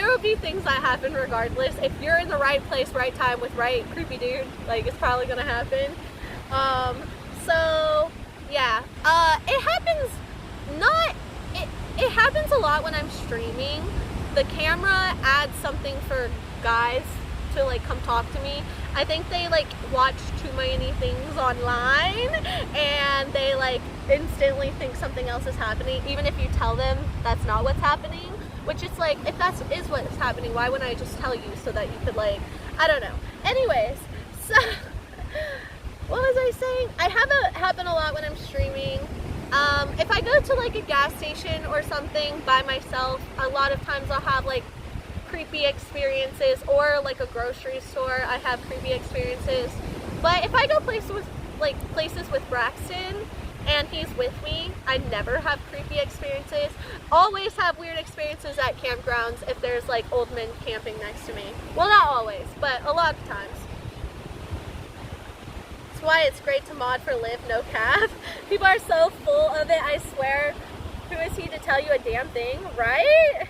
will be things that happen regardless. If you're in the right place, right time with right creepy dude, like, it's probably gonna happen. So yeah, it happens a lot when I'm streaming. The camera adds something for guys to like come talk to me. I think they like watch too many things online and they like instantly think something else is happening, even if you tell them that's not what's happening. Which is like, if that is what's happening, why wouldn't I just tell you so that you could like, I don't know. Anyways, so what was I saying? I have it happen a lot when I'm streaming. If I go to like a gas station or something by myself, a lot of times I'll have like creepy experiences, or like a grocery store, I have creepy experiences. But if I go places with Braxton and he's with me, I never have creepy experiences. Always have weird experiences at campgrounds if there's like old men camping next to me. Well, not always, but a lot of times. That's why it's great to mod for Liv, no cap. People are so full of it, I swear. Who is he to tell you a damn thing, right?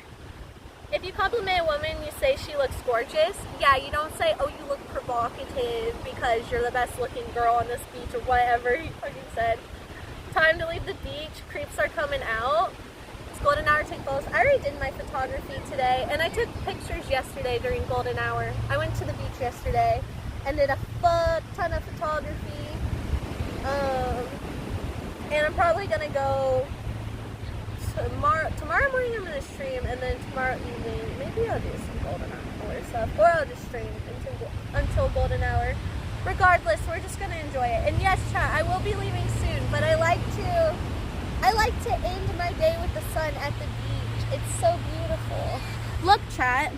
If you compliment a woman, you say she looks gorgeous. Yeah, you don't say, oh, you look provocative because you're the best looking girl on this beach, or whatever he fucking said. Time to leave the beach. Creeps are coming out. It's golden hour, take photos. I already did my photography today, and I took pictures yesterday during golden hour. I went to the beach yesterday and did a fuck ton of photography. And I'm probably gonna go tomorrow morning. I'm gonna stream, and then tomorrow evening maybe I'll do some golden hour stuff, or I'll just stream until golden hour. Regardless, we're just gonna enjoy it. And yes, chat, I will be leaving soon, but I like to end my day with the sun at the beach. It's so beautiful. Look, chat.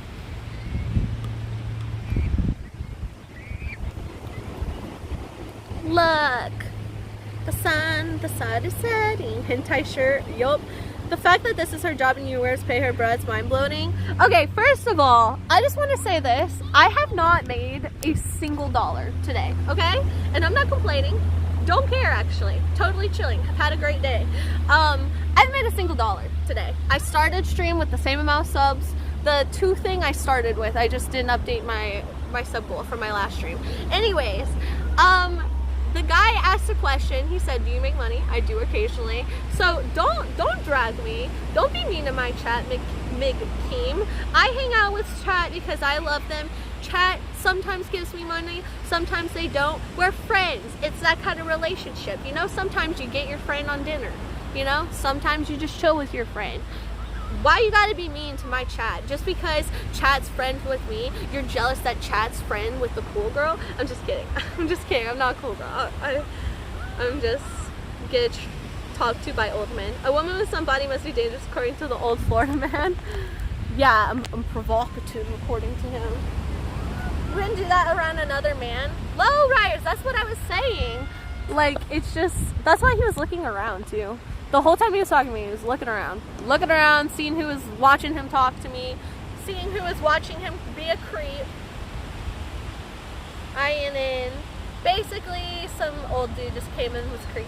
Look. The sun is setting. Hentai shirt. Yup. The fact that this is her job and you wears pay her bread's mind-blowing. Okay, first of all, I just want to say this. I have not made a single dollar today, okay? And I'm not complaining. Don't care, actually. Totally chilling. Have had a great day. I haven't made a single dollar today. I started stream with the same amount of subs. The 2 thing I started with, I just didn't update my sub goal from my last stream. Anyways, the guy asked a question. He said, do you make money? I do occasionally. So don't drag me. Don't be mean to my chat, McKeem. I hang out with chat because I love them. Chat sometimes gives me money, sometimes they don't. We're friends. It's that kind of relationship. You know, sometimes you get your friend on dinner. You know, sometimes you just chill with your friend. Why you gotta be mean to my chat? Just because chat's friends with me, you're jealous that chat's friend with the cool girl? I'm just kidding. I'm just kidding. I'm not a cool girl. I'm just get talked to by old men. A woman with some body must be dangerous according to the old Florida man. Yeah, I'm provocative according to him. You wouldn't do that around another man? Low riders, that's what I was saying. Like, it's just, that's why he was looking around too. The whole time he was talking to me, he was looking around, seeing who was watching him talk to me, seeing who was watching him be a creep. Eyeing in. Basically, some old dude just came in and was creepy.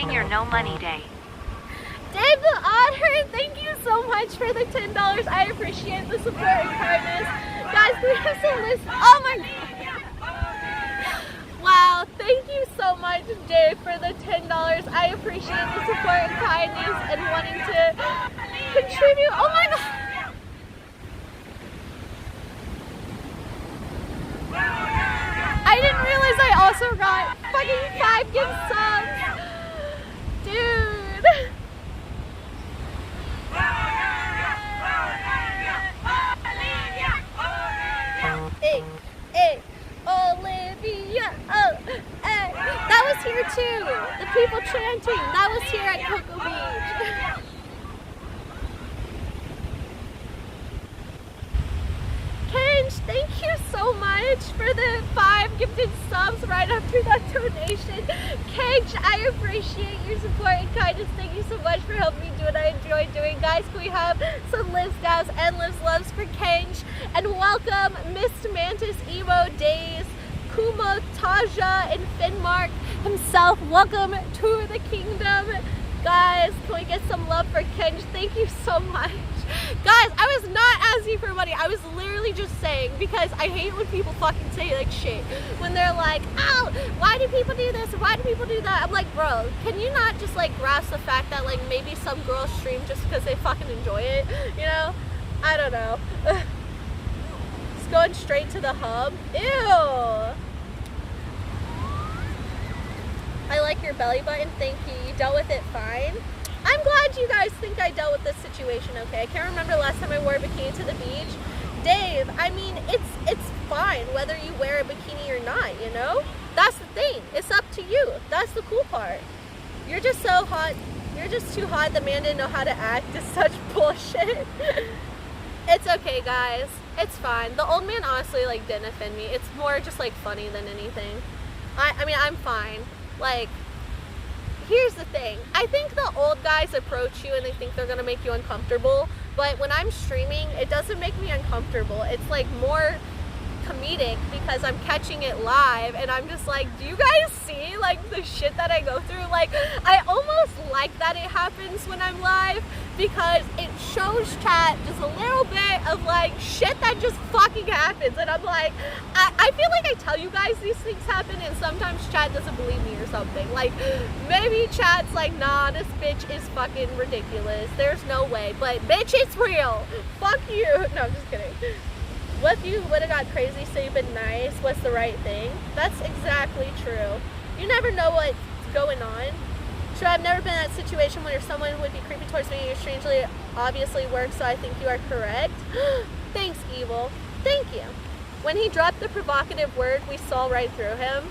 starting your no money day. Dave the Otter, thank you so much for the $10. I appreciate the support and kindness. Guys, we have some lists. Oh my god. Wow, thank you so much, Dave, for the $10. I appreciate the support and kindness and wanting to contribute. Oh my god. I didn't realize I also got fucking 5 gift subs. Dude. Hey, Olivia. Oh, hey. That was here too. The people chanting. That was here at Cocoa Beach. Kenj, thank you so much for the 5 gifted subs right after that donation. Kenj, I appreciate your support and kindness. Thank you so much for helping me do what I enjoy doing. Guys, can we have some Liz Dows and Liz Loves for Kenj? And welcome Miss Mantis Emo Days, Kuma Taja, and Finmark himself. Welcome to the kingdom. Guys, can we get some love for Kenj? Thank you so much. Guys, I was not asking for money. I was literally just saying, because I hate when people fucking say like shit. When they're like, oh, why do people do this? Why do people do that? I'm like, bro, can you not just like grasp the fact that like maybe some girls stream just because they fucking enjoy it? You know? I don't know. Just going straight to the hub. Ew. I like your belly button. Thank you. You dealt with it fine. I'm glad you guys think I dealt with this situation okay. I can't remember the last time I wore a bikini to the beach. Dave, I mean, it's fine whether you wear a bikini or not, you know? That's the thing. It's up to you. That's the cool part. You're just so hot. You're just too hot. The man didn't know how to act. It's such bullshit. It's okay, guys. It's fine. The old man honestly, like, didn't offend me. It's more just, like, funny than anything. I mean, I'm fine. Like, here's the thing. I think the old guys approach you and they think they're gonna make you uncomfortable, but when I'm streaming, it doesn't make me uncomfortable. It's like more comedic because I'm catching it live and I'm just like, do you guys see like the shit that I go through? Like, I almost like that it happens when I'm live because it shows chat just a little bit of like shit that just fucking happens, and I'm like, I feel like I tell you guys these things happen and sometimes chat doesn't believe me or something. Like, maybe chat's like, nah, this bitch is fucking ridiculous, there's no way, but bitch, it's real, fuck you. No, I'm just kidding. What if you would have got crazy so you've been nice? What's the right thing? That's exactly true. You never know what's going on. Sure, I've never been in that situation where someone would be creepy towards me and you strangely obviously works, so I think you are correct. Thanks, Evil. Thank you. When he dropped the provocative word, we saw right through him.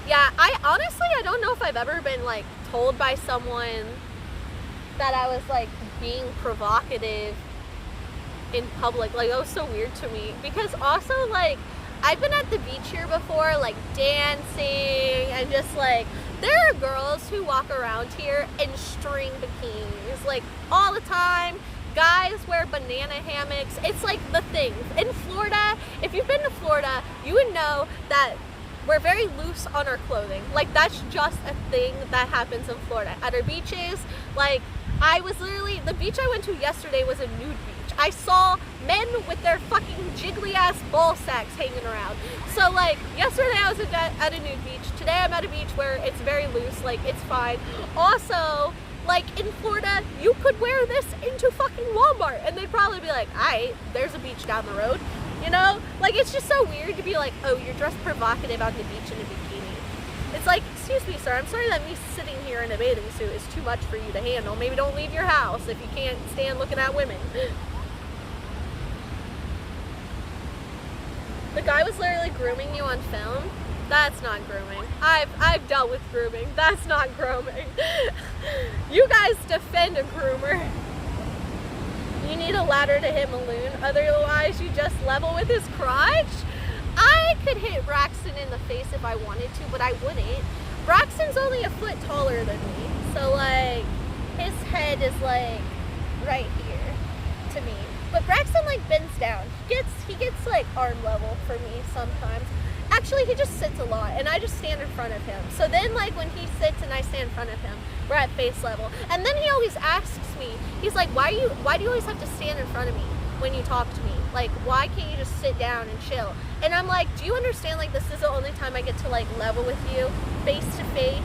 Yeah, I don't know if I've ever been like told by someone that I was like being provocative in public. Like, that was so weird to me because also like I've been at the beach here before, like dancing and just like, there are girls who walk around here in string bikinis like all the time. Guys wear banana hammocks. It's like the thing in Florida. If you've been to Florida, you would know that we're very loose on our clothing. Like, that's just a thing that happens in Florida at our beaches. Like, I was literally, the beach I went to yesterday was a nude beach. I saw men with their fucking jiggly ass ball sacks hanging around. So like, yesterday I was at a nude beach. Today I'm at a beach where it's very loose, like it's fine. Also, like in Florida, you could wear this into fucking Walmart and they'd probably be like, aight, there's a beach down the road. You know? Like, it's just so weird to be like, oh, you're dressed provocative on the beach in a bikini. It's like, excuse me, sir, I'm sorry that me sitting here in a bathing suit is too much for you to handle. Maybe don't leave your house if you can't stand looking at women. The guy was literally grooming you on film? That's not grooming. I've dealt with grooming. That's not grooming. You guys defend a groomer. You need a ladder to hit Maloon, otherwise you just level with his crotch? I could hit Braxton in the face if I wanted to, but I wouldn't. Braxton's only a foot taller than me, so like, his head is like right here to me. But Braxton like bends down. He gets like arm level for me sometimes. Actually, he just sits a lot, and I just stand in front of him. So then, like, when he sits and I stand in front of him, we're at face level. And then he always asks me, he's like, why do you always have to stand in front of me when you talk to me? Like, why can't you just sit down and chill? And I'm like, do you understand, like, this is the only time I get to, like, level with you face to face?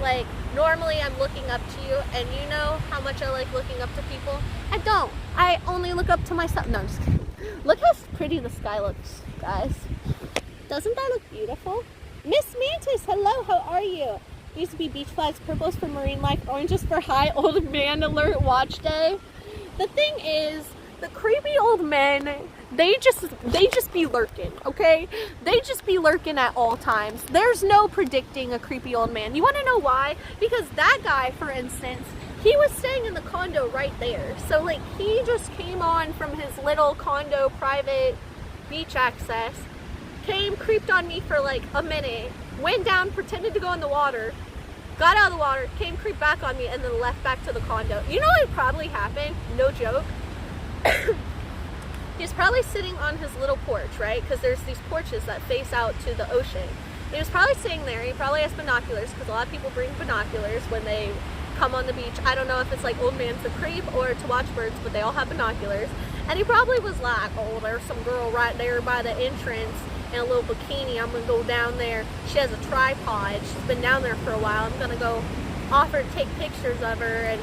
Like, normally I'm looking up to you, and you know how much I like looking up to people? I don't. I only look up to myself. No, I'm just kidding. Look how pretty the sky looks, guys. Doesn't that look beautiful? Miss Mantis, hello, how are you? Used to be beach flags, purples for marine life, oranges for high old man alert watch day. The thing is, the creepy old men, they just be lurking, okay? They just be lurking at all times. There's no predicting a creepy old man. You want to know why? Because that guy, for instance, he was staying in the condo right there. So, like, he just came on from his little condo private beach access, came, creeped on me for like a minute, went down, pretended to go in the water, got out of the water, came, creeped back on me, and then left back to the condo. You know what probably happened? No joke. He's probably sitting on his little porch, right? Because there's these porches that face out to the ocean. He was probably sitting there. He probably has binoculars, because a lot of people bring binoculars when they come on the beach. I don't know if it's like old man to creep or to watch birds, but they all have binoculars. And he probably was like, oh, there's some girl right there by the entrance in a little bikini. I'm gonna go down there. She has a tripod. She's been down there for a while. I'm gonna go offer to take pictures of her and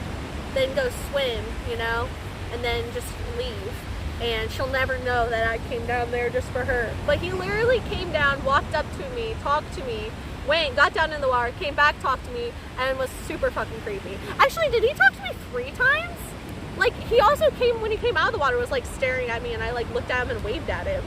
then go swim, you know, and then just leave. And she'll never know that I came down there just for her. But he literally came down, walked up to me, talked to me, went, got down in the water, came back, talked to me, and was super fucking creepy. Actually, did he talk to me 3 times? Like, he also came, when he came out of the water, was like staring at me, and I like looked at him and waved at him.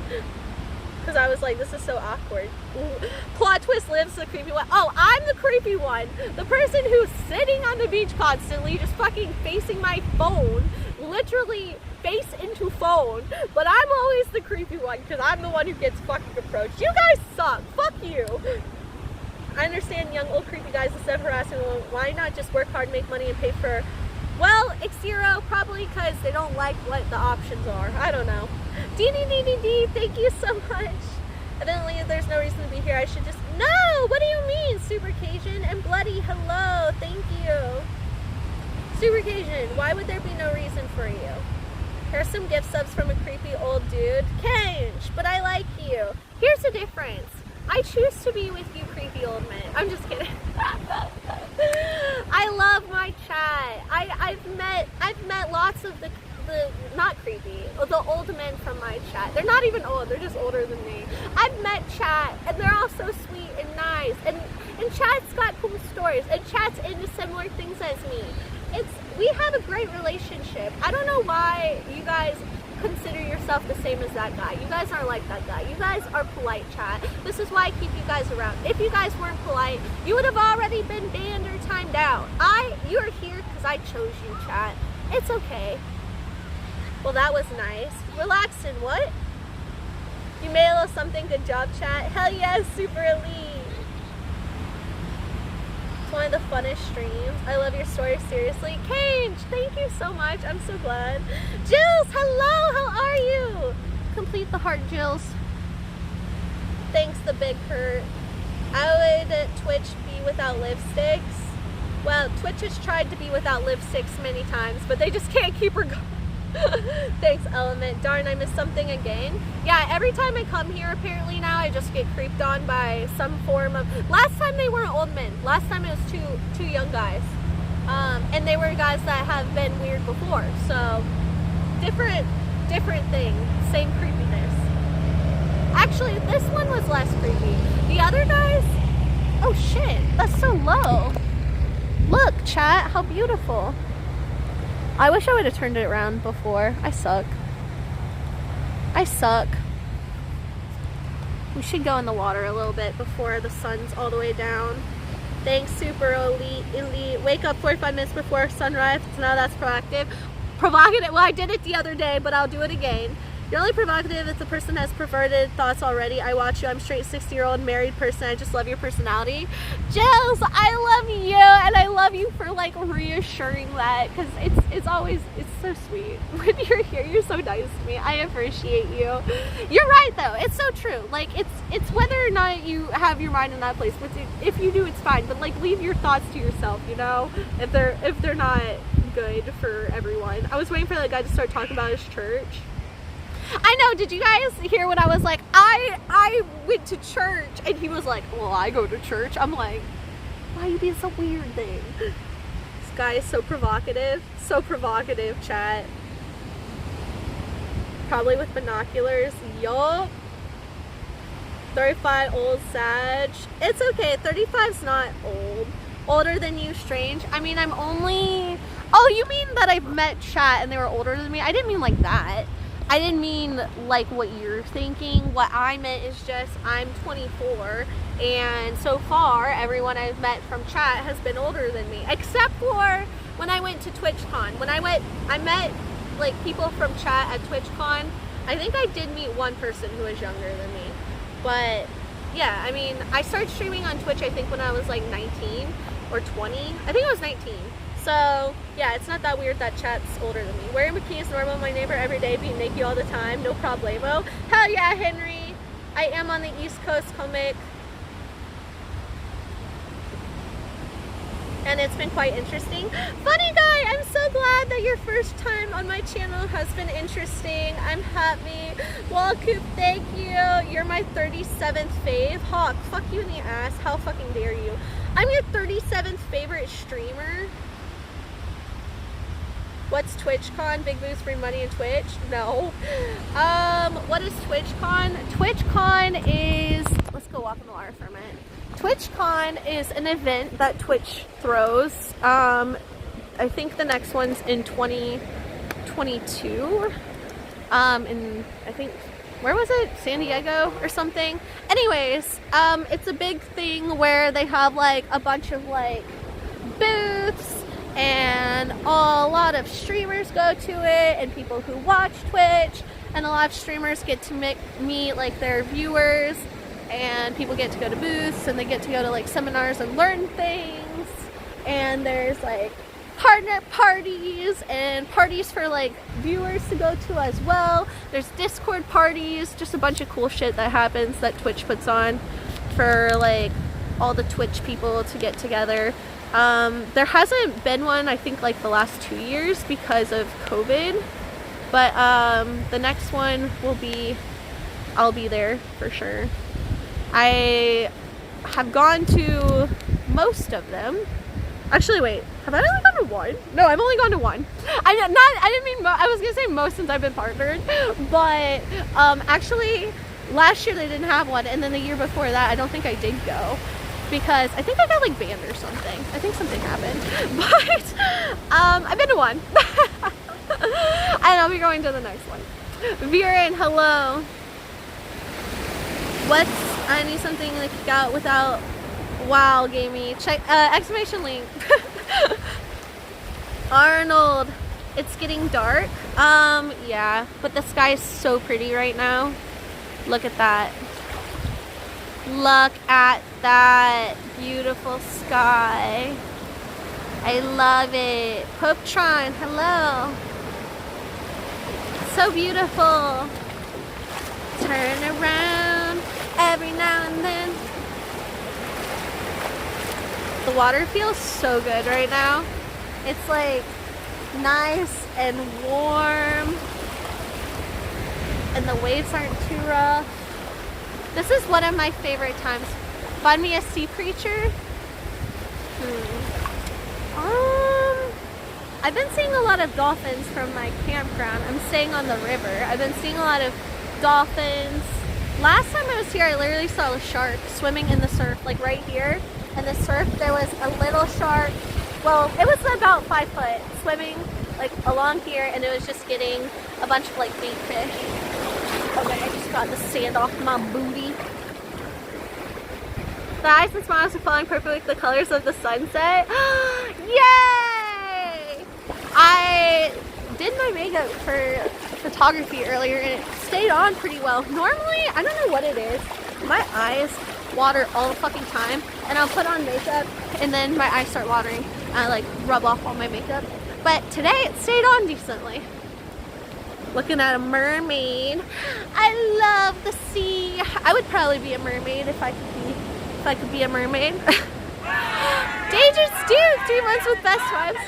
Because I was like, this is so awkward. Ooh. Plot twist, Liv's the creepy one. Oh, I'm the creepy one. The person who's sitting on the beach constantly, just fucking facing my phone, literally face into phone. But I'm always the creepy one, because I'm the one who gets fucking approached. You guys suck. Fuck you. I understand young, old, creepy guys instead of harassing them. Why not just work hard, make money, and pay for... Well, Xero, probably because they don't like what the options are. I don't know. DDDDD, thank you so much. Evidently, there's no reason to be here. I should just... No! What do you mean? Super Cajun and Bloody, hello. Thank you. Super Cajun, why would there be no reason for you? Here's some gift subs from a creepy old dude. Kench, but I like you. Here's the difference. I choose to be with you creepy old men. I'm just kidding. I love my chat. I've met lots of the not creepy, the old men from my chat. They're not even old, they're just older than me. I've met chat and they're all so sweet and nice. And chat's got cool stories and chat's into similar things as me. We have a great relationship. I don't know why you guys consider yourself the same as that guy. You guys aren't like that guy. You guys are polite, chat. This is why I keep you guys around. If you guys weren't polite, you would have already been banned or timed out. You're here because I chose you, chat. It's okay. Well, that was nice. Relaxing, what? You made a little something. Good job, chat. Hell yes, super elite. It's one of the funnest streams. I love your story, seriously. Cage, thank you so much. I'm so glad. Jills, hello, how are you? Complete the heart, Jills. Thanks, the big hurt. I would Twitch be without lipsticks. Well, Twitch has tried to be without lipsticks many times, but they just can't keep her going. Thanks, Element. Darn, I missed something again. Yeah, every time I come here, apparently now, I just get creeped on by some form of... Last time they weren't old men. Last time it was two young guys. And they were guys that have been weird before. So, different thing. Same creepiness. Actually, this one was less creepy. The other guys... Oh, shit. That's so low. Look, chat. How beautiful. I wish I would have turned it around before. I suck. We should go in the water a little bit before the sun's all the way down. Thanks, super elite. Wake up 45 minutes before sunrise. Now that's proactive. Provocative. Well, I did it the other day, but I'll do it again. You're only provocative if the person has perverted thoughts already. I watch you. I'm straight 60-year-old married person. I just love your personality. Jills, I love you, and I love you for like reassuring that, because it's always, it's so sweet when you're here. You're so nice to me. I appreciate you. You're right though. It's so true. Like it's whether or not you have your mind in that place. But if you do, it's fine. But like, leave your thoughts to yourself. You know, if they're not good for everyone. I was waiting for that guy to start talking about his church. I know, did you guys hear when I was like, I went to church, and he was like, well, I go to church. I'm like, why are you being so weird then? This guy is so provocative, chat. Probably with binoculars. Yup. 35 old Sag. It's okay, 35's not old. Older than you, strange. I mean, I'm only, oh, you mean that I've met chat and they were older than me? I didn't mean like that. I didn't mean like what you're thinking. What I meant is just I'm 24, and so far everyone I've met from chat has been older than me, except for when I went to TwitchCon. When I met like people from chat at TwitchCon. I think I did meet one person who was younger than me, but yeah, I mean, I started streaming on Twitch I think when I was like 19 or 20. I think I was 19. So, yeah, it's not that weird that chat's older than me. Wearing bikini is normal. My neighbor every day, being naked all the time. No problemo. Hell yeah, Henry. I am on the East Coast comic. And it's been quite interesting. Funny guy, I'm so glad that your first time on my channel has been interesting. I'm happy. Wallcoop, thank you. You're my 37th fave. Hawk, fuck you in the ass. How fucking dare you? I'm your 37th favorite streamer. What's TwitchCon? Big boost, free money in Twitch? No. What is TwitchCon? TwitchCon is, let's go walk in the water for a minute. TwitchCon is an event that Twitch throws. I think the next one's in 2022. I think, where was it? San Diego or something? Anyways, it's a big thing where they have like a bunch of like booths, and a lot of streamers go to it, and people who watch Twitch, and a lot of streamers get to meet like their viewers, and people get to go to booths, and they get to go to like seminars and learn things, and there's like partner parties and parties for like viewers to go to as well. There's Discord parties, just a bunch of cool shit that happens that Twitch puts on for like all the Twitch people to get together. There hasn't been one, I think, like the last 2 years because of COVID, but the next one will be, I'll be there for sure. I have gone to most of them. Actually, wait, have I only gone to one? No, I've only gone to one. I didn't mean, I was gonna say most since I've been partnered, but actually last year they didn't have one, and then the year before that I don't think I did go, because I think I got like banned or something. I think something happened, but I've been to one. And I'll be going to the next one. Viren, hello. I need something like got without wow gamey. Check exclamation link. Arnold, it's getting dark. Yeah, but the sky is so pretty right now. Look at that. Look at that beautiful sky. I love it. Popetron, hello. So beautiful. Turn around every now and then. The water feels so good right now. It's like nice and warm, and the waves aren't too rough. This is one of my favorite times. Find me a sea creature. I've been seeing a lot of dolphins from my campground. I'm staying on the river. I've been seeing a lot of dolphins. Last time I was here, I literally saw a shark swimming in the surf, like right here. In the surf, there was a little shark. Well, it was about 5 foot, swimming like along here, and it was just getting a bunch of like bait fish. Okay, I just got the sand off my booty. The ice and smiles are falling perfectly with the colors of the sunset. Yay! I did my makeup for photography earlier and it stayed on pretty well. Normally, I don't know what it is. My eyes water all the fucking time, and I'll put on makeup and then my eyes start watering. I like rub off all my makeup. But today it stayed on decently. Looking at a mermaid. I love the sea. I would probably be a mermaid if I could be a mermaid. Dangerous Duke, 3 months with best vibes.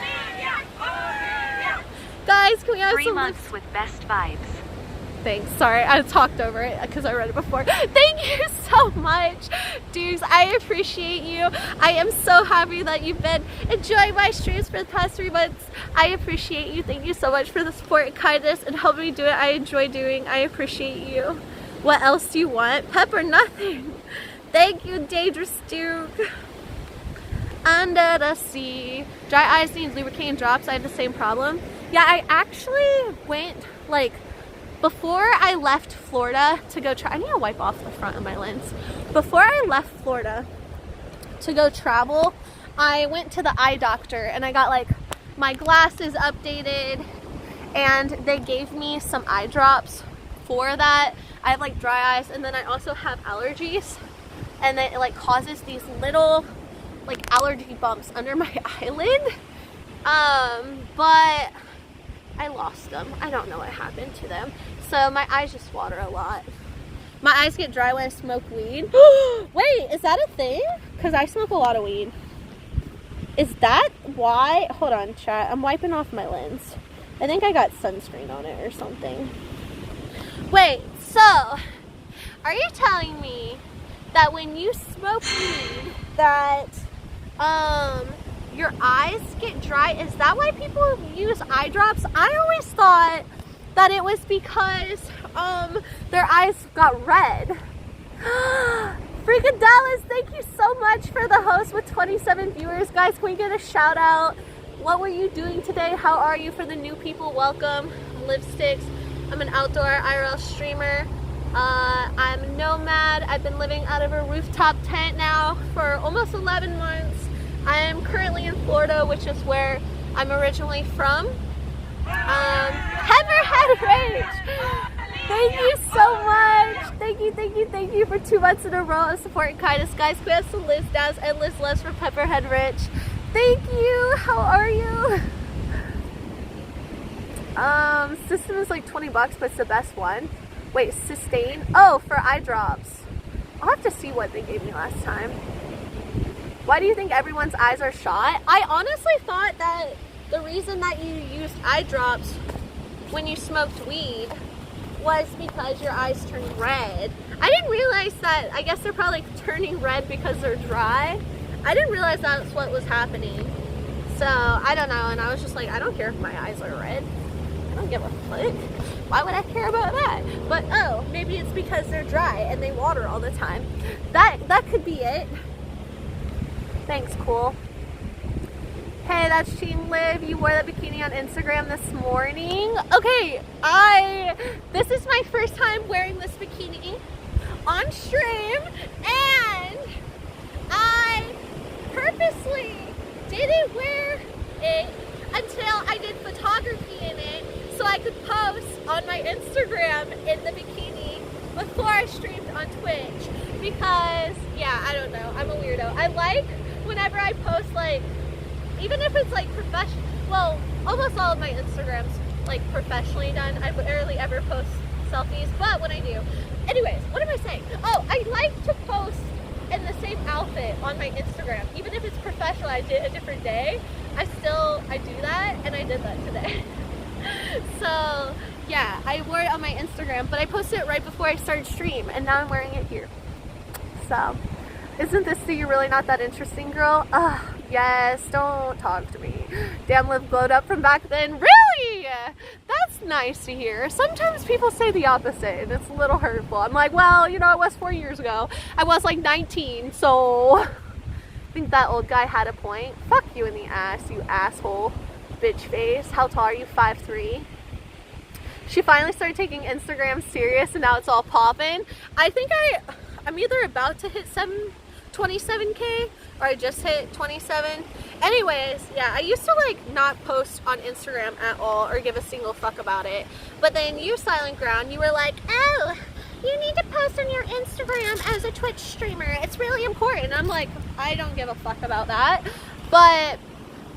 Guys, can we have 3 months with best vibes. Thanks. Sorry, I talked over it because I read it before. Thank you so much, dudes. I appreciate you. I am so happy that you've been enjoying my streams for the past 3 months. I appreciate you. Thank you so much for the support and kindness and helping me do it. I enjoy doing. I appreciate you. What else do you want? Pep or nothing? Thank you, Dangerous Duke. Under the sea. Dry eyes need lubricating drops. I have the same problem. Yeah, I actually went like before I left Florida to go try. I need to wipe off the front of my lens. Before I left Florida to go travel, I went to the eye doctor and I got like my glasses updated and they gave me some eye drops for that. I have like dry eyes and then I also have allergies and it like causes these little like allergy bumps under my eyelid. But I lost them. I don't know what happened to them. So my eyes just water a lot. My eyes get dry when I smoke weed. Wait, is that a thing? Because I smoke a lot of weed. Is that why? Hold on, chat. I'm wiping off my lens. I think I got sunscreen on it or something. Wait, so are you telling me that when you smoke weed that your eyes get dry? Is that why people use eye drops? I always thought that it was because their eyes got red. Freaking Dallas, thank you so much for the host with 27 viewers. Guys, can we get a shout out? What were you doing today? How are you? For the new people, welcome. Lipsticks. I'm an outdoor IRL streamer. I'm a nomad. I've been living out of a rooftop tent now for almost 11 months. I am currently in Florida, which is where I'm originally from. Heatherhead Rage! Thank you so much! Thank you for 2 months in a row of support and kindness. Guys, we have some Liz Daz and Liz Les for Pepperhead Rich. Thank you! How are you? System is like 20 bucks, but it's the best one. Wait, Sustain? Oh, for eye drops. I'll have to see what they gave me last time. Why do you think everyone's eyes are shot? I honestly thought that the reason that you used eye drops when you smoked weed was because your eyes turned red. I didn't realize that. I guess they're probably turning red because they're dry. I didn't realize that's what was happening. So, I don't know. And I was just like, I don't care if my eyes are red. I don't give a fuck. Why would I care about that? But, oh, maybe it's because they're dry and they water all the time. That could be it. Thanks, cool. Hey, that's Team Liv. You wore that bikini on Instagram this morning. Okay, this is my first time wearing this bikini on stream, and I purposely didn't wear it until I did photography in it so I could post on my Instagram in the bikini before I streamed on Twitch. Because, yeah, I don't know. I'm a weirdo. I like whenever I post, like, even if it's like professional, well, almost all of my Instagrams like professionally done. I rarely ever post selfies, but when I do. Anyways, what am I saying? Oh, I like to post in the same outfit on my Instagram. Even if it's professional, I did a different day. I do that, and I did that today. So, yeah, I wore it on my Instagram, but I posted it right before I started stream, and now I'm wearing it here. So, isn't this the You're Really Not That Interesting girl? Ugh. Yes, don't talk to me. Damn, Liv glowed up from back then. Really? That's nice to hear. Sometimes people say the opposite, and it's a little hurtful. I'm like, well, you know, it was 4 years ago. I was like 19, so I think that old guy had a point. Fuck you in the ass, you asshole. Bitch face. How tall are you? 5'3". She finally started taking Instagram serious, and now it's all popping. I think I'm either about to hit 27K, or I just hit 27. Anyways, yeah, I used to like not post on Instagram at all or give a single fuck about it. But then you, Silent Ground, you were like, oh, you need to post on your Instagram as a Twitch streamer. It's really important. I'm like, I don't give a fuck about that. But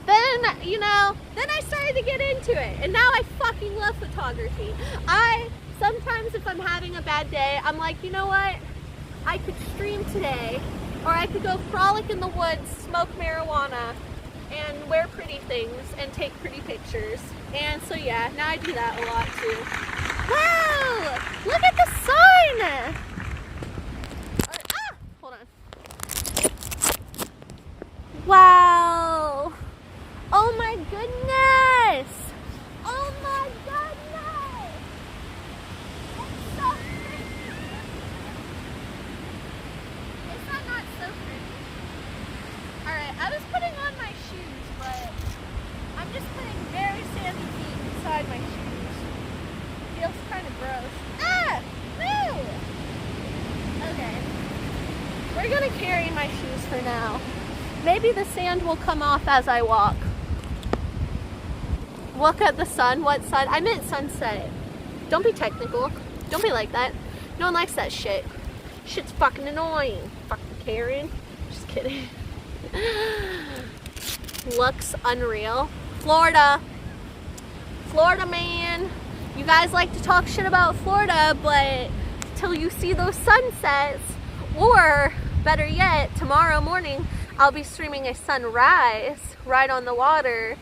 then, you know, then I started to get into it. And now I fucking love photography. Sometimes if I'm having a bad day, I'm like, you know what? I could stream today, or I could go frolic in the woods, smoke marijuana, and wear pretty things and take pretty pictures. And so yeah, now I do that a lot too. Wow! Look at the sun! Hold on. Wow! Oh my goodness! Oh my goodness! It's so pretty! Is that not so pretty? Alright, I was putting on my shoes, but I'm just putting very sandy feet inside my shoes. Feels kind of gross. Ah! Woo! Okay. We're gonna carry my shoes for now. Maybe the sand will come off as I walk. Look at the sun. What sun? I meant sunset. Don't be technical. Don't be like that. No one likes that shit. Shit's fucking annoying. Fucking Karen. Just kidding. Looks unreal. Florida. Florida, man. You guys like to talk shit about Florida, but till you see those sunsets, or better yet, tomorrow morning, I'll be streaming a sunrise right on the water,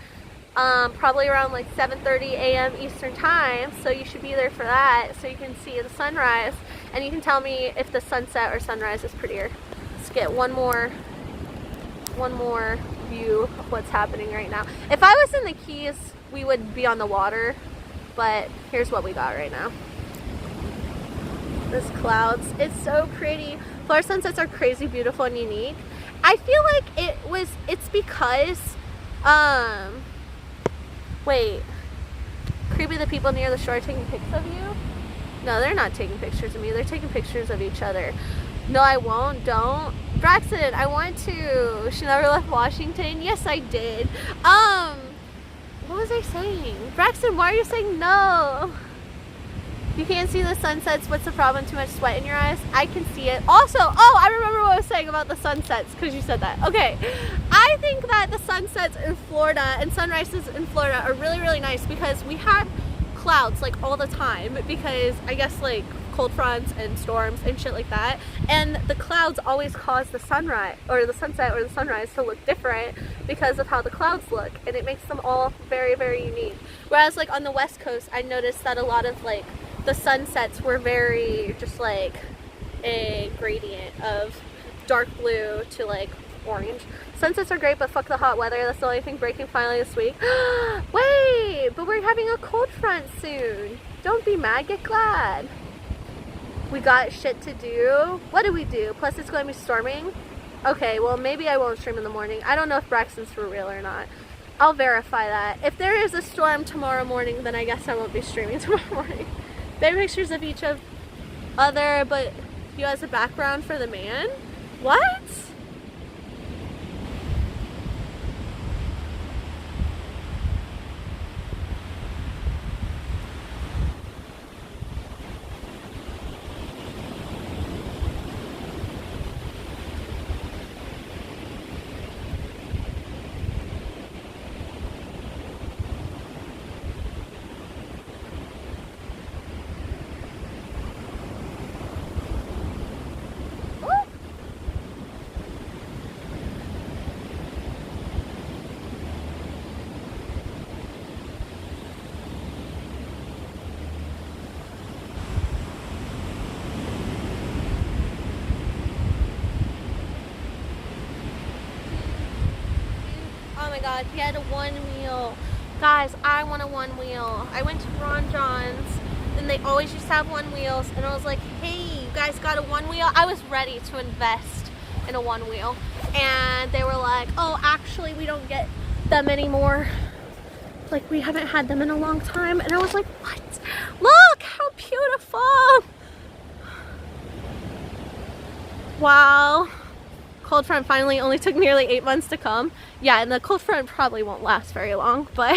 probably around like 7:30 a.m. Eastern time, so you should be there for that, so you can see the sunrise, and you can tell me if the sunset or sunrise is prettier. Let's get one more view of what's happening right now. If I was in the Keys, we would be on the water, but here's what we got right now. This clouds, it's so pretty. Florida sunsets are crazy beautiful and unique. I feel like it's because, wait, creepy the people near the shore taking pics of you? No, they're not taking pictures of me, they're taking pictures of each other. No, I won't, don't. Braxton, I want to. She never left Washington. Yes, I did. What was I saying? Braxton, why are you saying no? You can't see the sunsets. What's the problem? Too much sweat in your eyes? I can see it. Also, oh, I remember what I was saying about the sunsets because you said that. Okay. I think that the sunsets in Florida and sunrises in Florida are really, really nice because we have clouds like all the time because I guess like cold fronts and storms and shit like that, and the clouds always cause the sunrise or the sunset or the sunrise to look different because of how the clouds look, and it makes them all very, very unique. Whereas like on the West Coast, I noticed that a lot of like the sunsets were very just like a gradient of dark blue to like orange. Sunsets are great, but fuck the hot weather. That's the only thing breaking finally this week. Wait, but we're having a cold front soon. Don't be mad, get glad. We got shit to do. What do we do? Plus it's going to be storming. Okay, well maybe I won't stream in the morning. I don't know if Braxton's for real or not. I'll verify that. If there is a storm tomorrow morning, then I guess I won't be streaming tomorrow morning. They have pictures of each other, but you as a background for the man? What? Oh my god, he had a one wheel. Guys, I want a one wheel. I went to Ron John's and they always used to have one wheels, and I was like, hey, you guys got a one wheel? I was ready to invest in a one wheel, and they were like, oh, actually we don't get them anymore. Like, we haven't had them in a long time. And I was like, what? Look how beautiful. Wow. Cold front finally only took nearly 8 months to come. Yeah, and the cold front probably won't last very long, but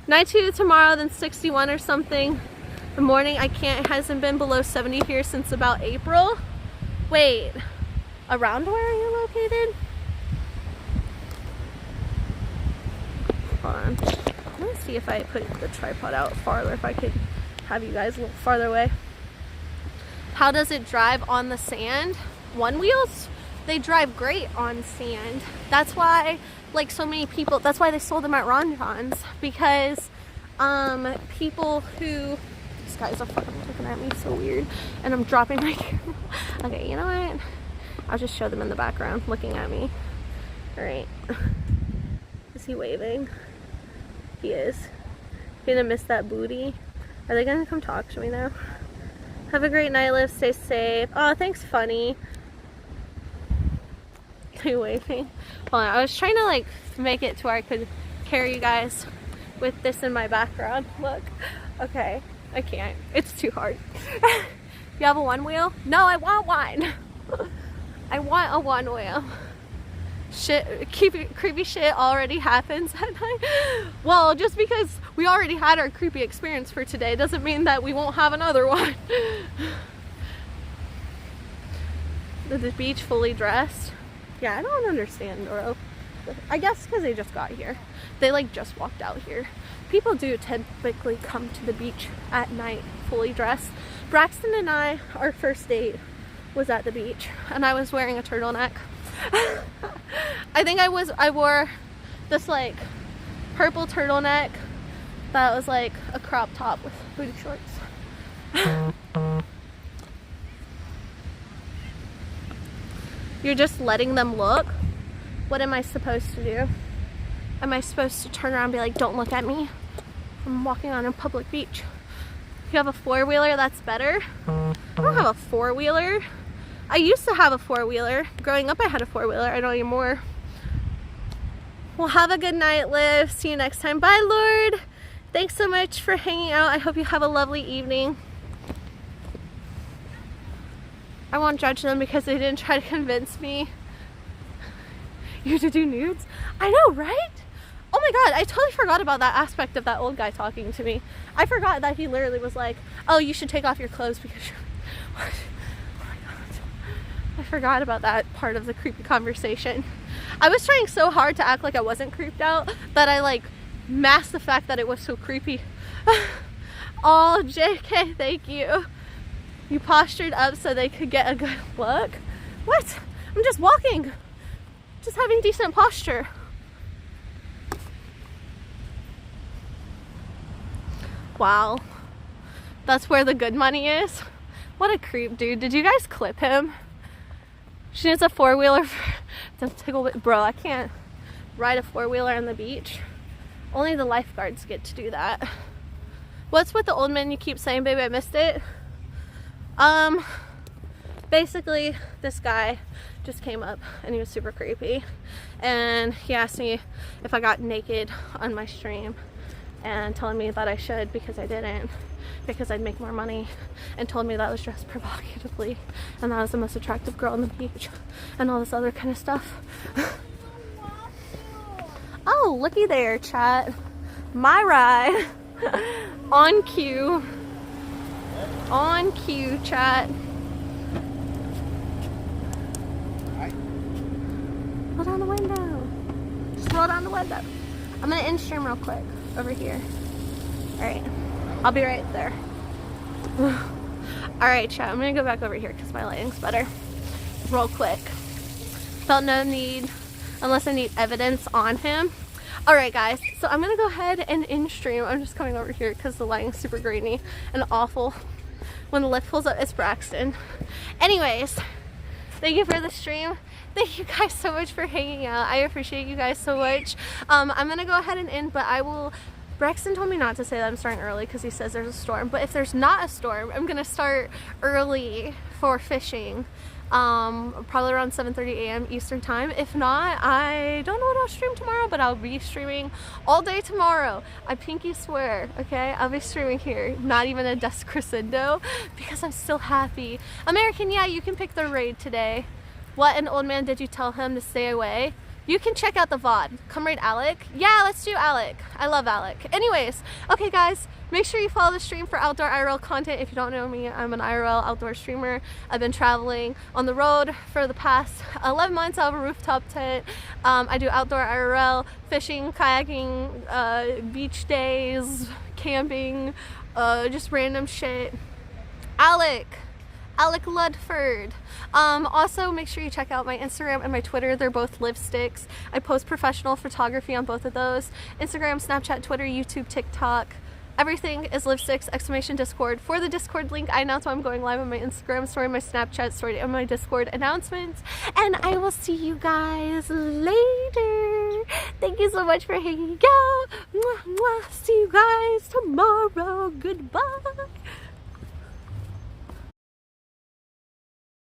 92 tomorrow, then 61 or something. The morning, I can't, it hasn't been below 70 here since about April. Wait, around where are you located? Hold on. I'm gonna see if I put the tripod out farther, if I could have you guys a little farther away. How does it drive on the sand? One wheels, they drive great on sand. That's why, like, so many people, that's why they sold them at Ron John's, because people who, these guys are fucking looking at me so weird, and I'm dropping my camera. Okay, you know what? I'll just show them in the background looking at me. All right. Is he waving? He is. Gonna miss that booty. Are they gonna come talk to me now? Have a great night, Liv. Stay safe. Oh, thanks, Funny. Are you waving? Hold on. I was trying to like make it to where I could carry you guys with this in my background. Look. Okay. I can't. It's too hard. You have a one wheel? No, I want one. I want a one wheel. Shit, creepy shit already happens at night. Well, just because we already had our creepy experience for today doesn't mean that we won't have another one. The beach fully dressed. Yeah, I don't understand, Doro. I guess because they just got here. They like just walked out here. People do typically come to the beach at night fully dressed. Braxton and I, our first date was at the beach, and I was wearing a turtleneck. I think I wore this like purple turtleneck that was like a crop top with booty shorts. You're just letting them look? What am I supposed to do? Am I supposed to turn around and be like, don't look at me? I'm walking on a public beach. If you have a four-wheeler, that's better. I don't have a four-wheeler. I used to have a four-wheeler. Growing up, I had a four-wheeler. I don't anymore. Well, have a good night, Liv. See you next time. Bye, Lord. Thanks so much for hanging out. I hope you have a lovely evening. I won't judge them because they didn't try to convince me you to do nudes. I know, right? Oh my god, I totally forgot about that aspect of that old guy talking to me. I forgot that he literally was like, oh, you should take off your clothes because you're... What? Oh my god. I forgot about that part of the creepy conversation. I was trying so hard to act like I wasn't creeped out that I like masked the fact that it was so creepy. Oh, JK, thank you. You postured up so they could get a good look? What? I'm just walking. Just having decent posture. Wow. That's where the good money is? What a creep, dude. Did you guys clip him? She needs a four-wheeler to tickle. Bro, I can't ride a four-wheeler on the beach. Only the lifeguards get to do that. What's with the old man you keep saying, baby? I missed it. Basically, this guy just came up and he was super creepy. And he asked me if I got naked on my stream and telling me that I should because I didn't, because I'd make more money, and told me that I was dressed provocatively and that I was the most attractive girl on the beach and all this other kind of stuff. Oh, looky there, chat. My ride. On cue. On cue, chat. Roll down the window. Just roll down the window. I'm gonna end stream real quick over here. Alright. I'll be right there. Alright, chat. I'm gonna go back over here because my lighting's better. Real quick. Felt no need unless I need evidence on him. Alright guys, so I'm gonna go ahead and end stream. I'm just coming over here because the lighting's super grainy and awful. When the lift pulls up, it's Braxton. Anyways, thank you for the stream. Thank you guys so much for hanging out. I appreciate you guys so much. I'm gonna go ahead and end, but I will... Braxton told me not to say that I'm starting early because he says there's a storm. But if there's not a storm, I'm gonna start early for fishing. Probably around 7:30 a.m. Eastern time. If not, I don't know what I'll stream tomorrow, but I'll be streaming all day tomorrow. I pinky swear, okay? I'll be streaming here. Not even a dusk crescendo because I'm still happy. American, yeah, you can pick the raid today. What an old man did you tell him to stay away? You can check out the VOD. Come right, Alec. Yeah, let's do Alec. I love Alec. Anyways, okay guys, make sure you follow the stream for outdoor IRL content. If you don't know me, I'm an IRL outdoor streamer. I've been traveling on the road for the past 11 months. I have a rooftop tent. I do outdoor IRL, fishing, kayaking, beach days, camping, just random shit. Alec Ludford. Also make sure you check out my Instagram and my Twitter. They're both Livsticks. I post professional photography on both of those. Instagram, Snapchat, Twitter, YouTube, TikTok. Everything is Livsticks, !Discord. For the Discord link, I announce when I'm going live on my Instagram story, my Snapchat story, and my Discord announcements. And I will see you guys later. Thank you so much for hanging out. Mwah, mwah. See you guys tomorrow. Goodbye.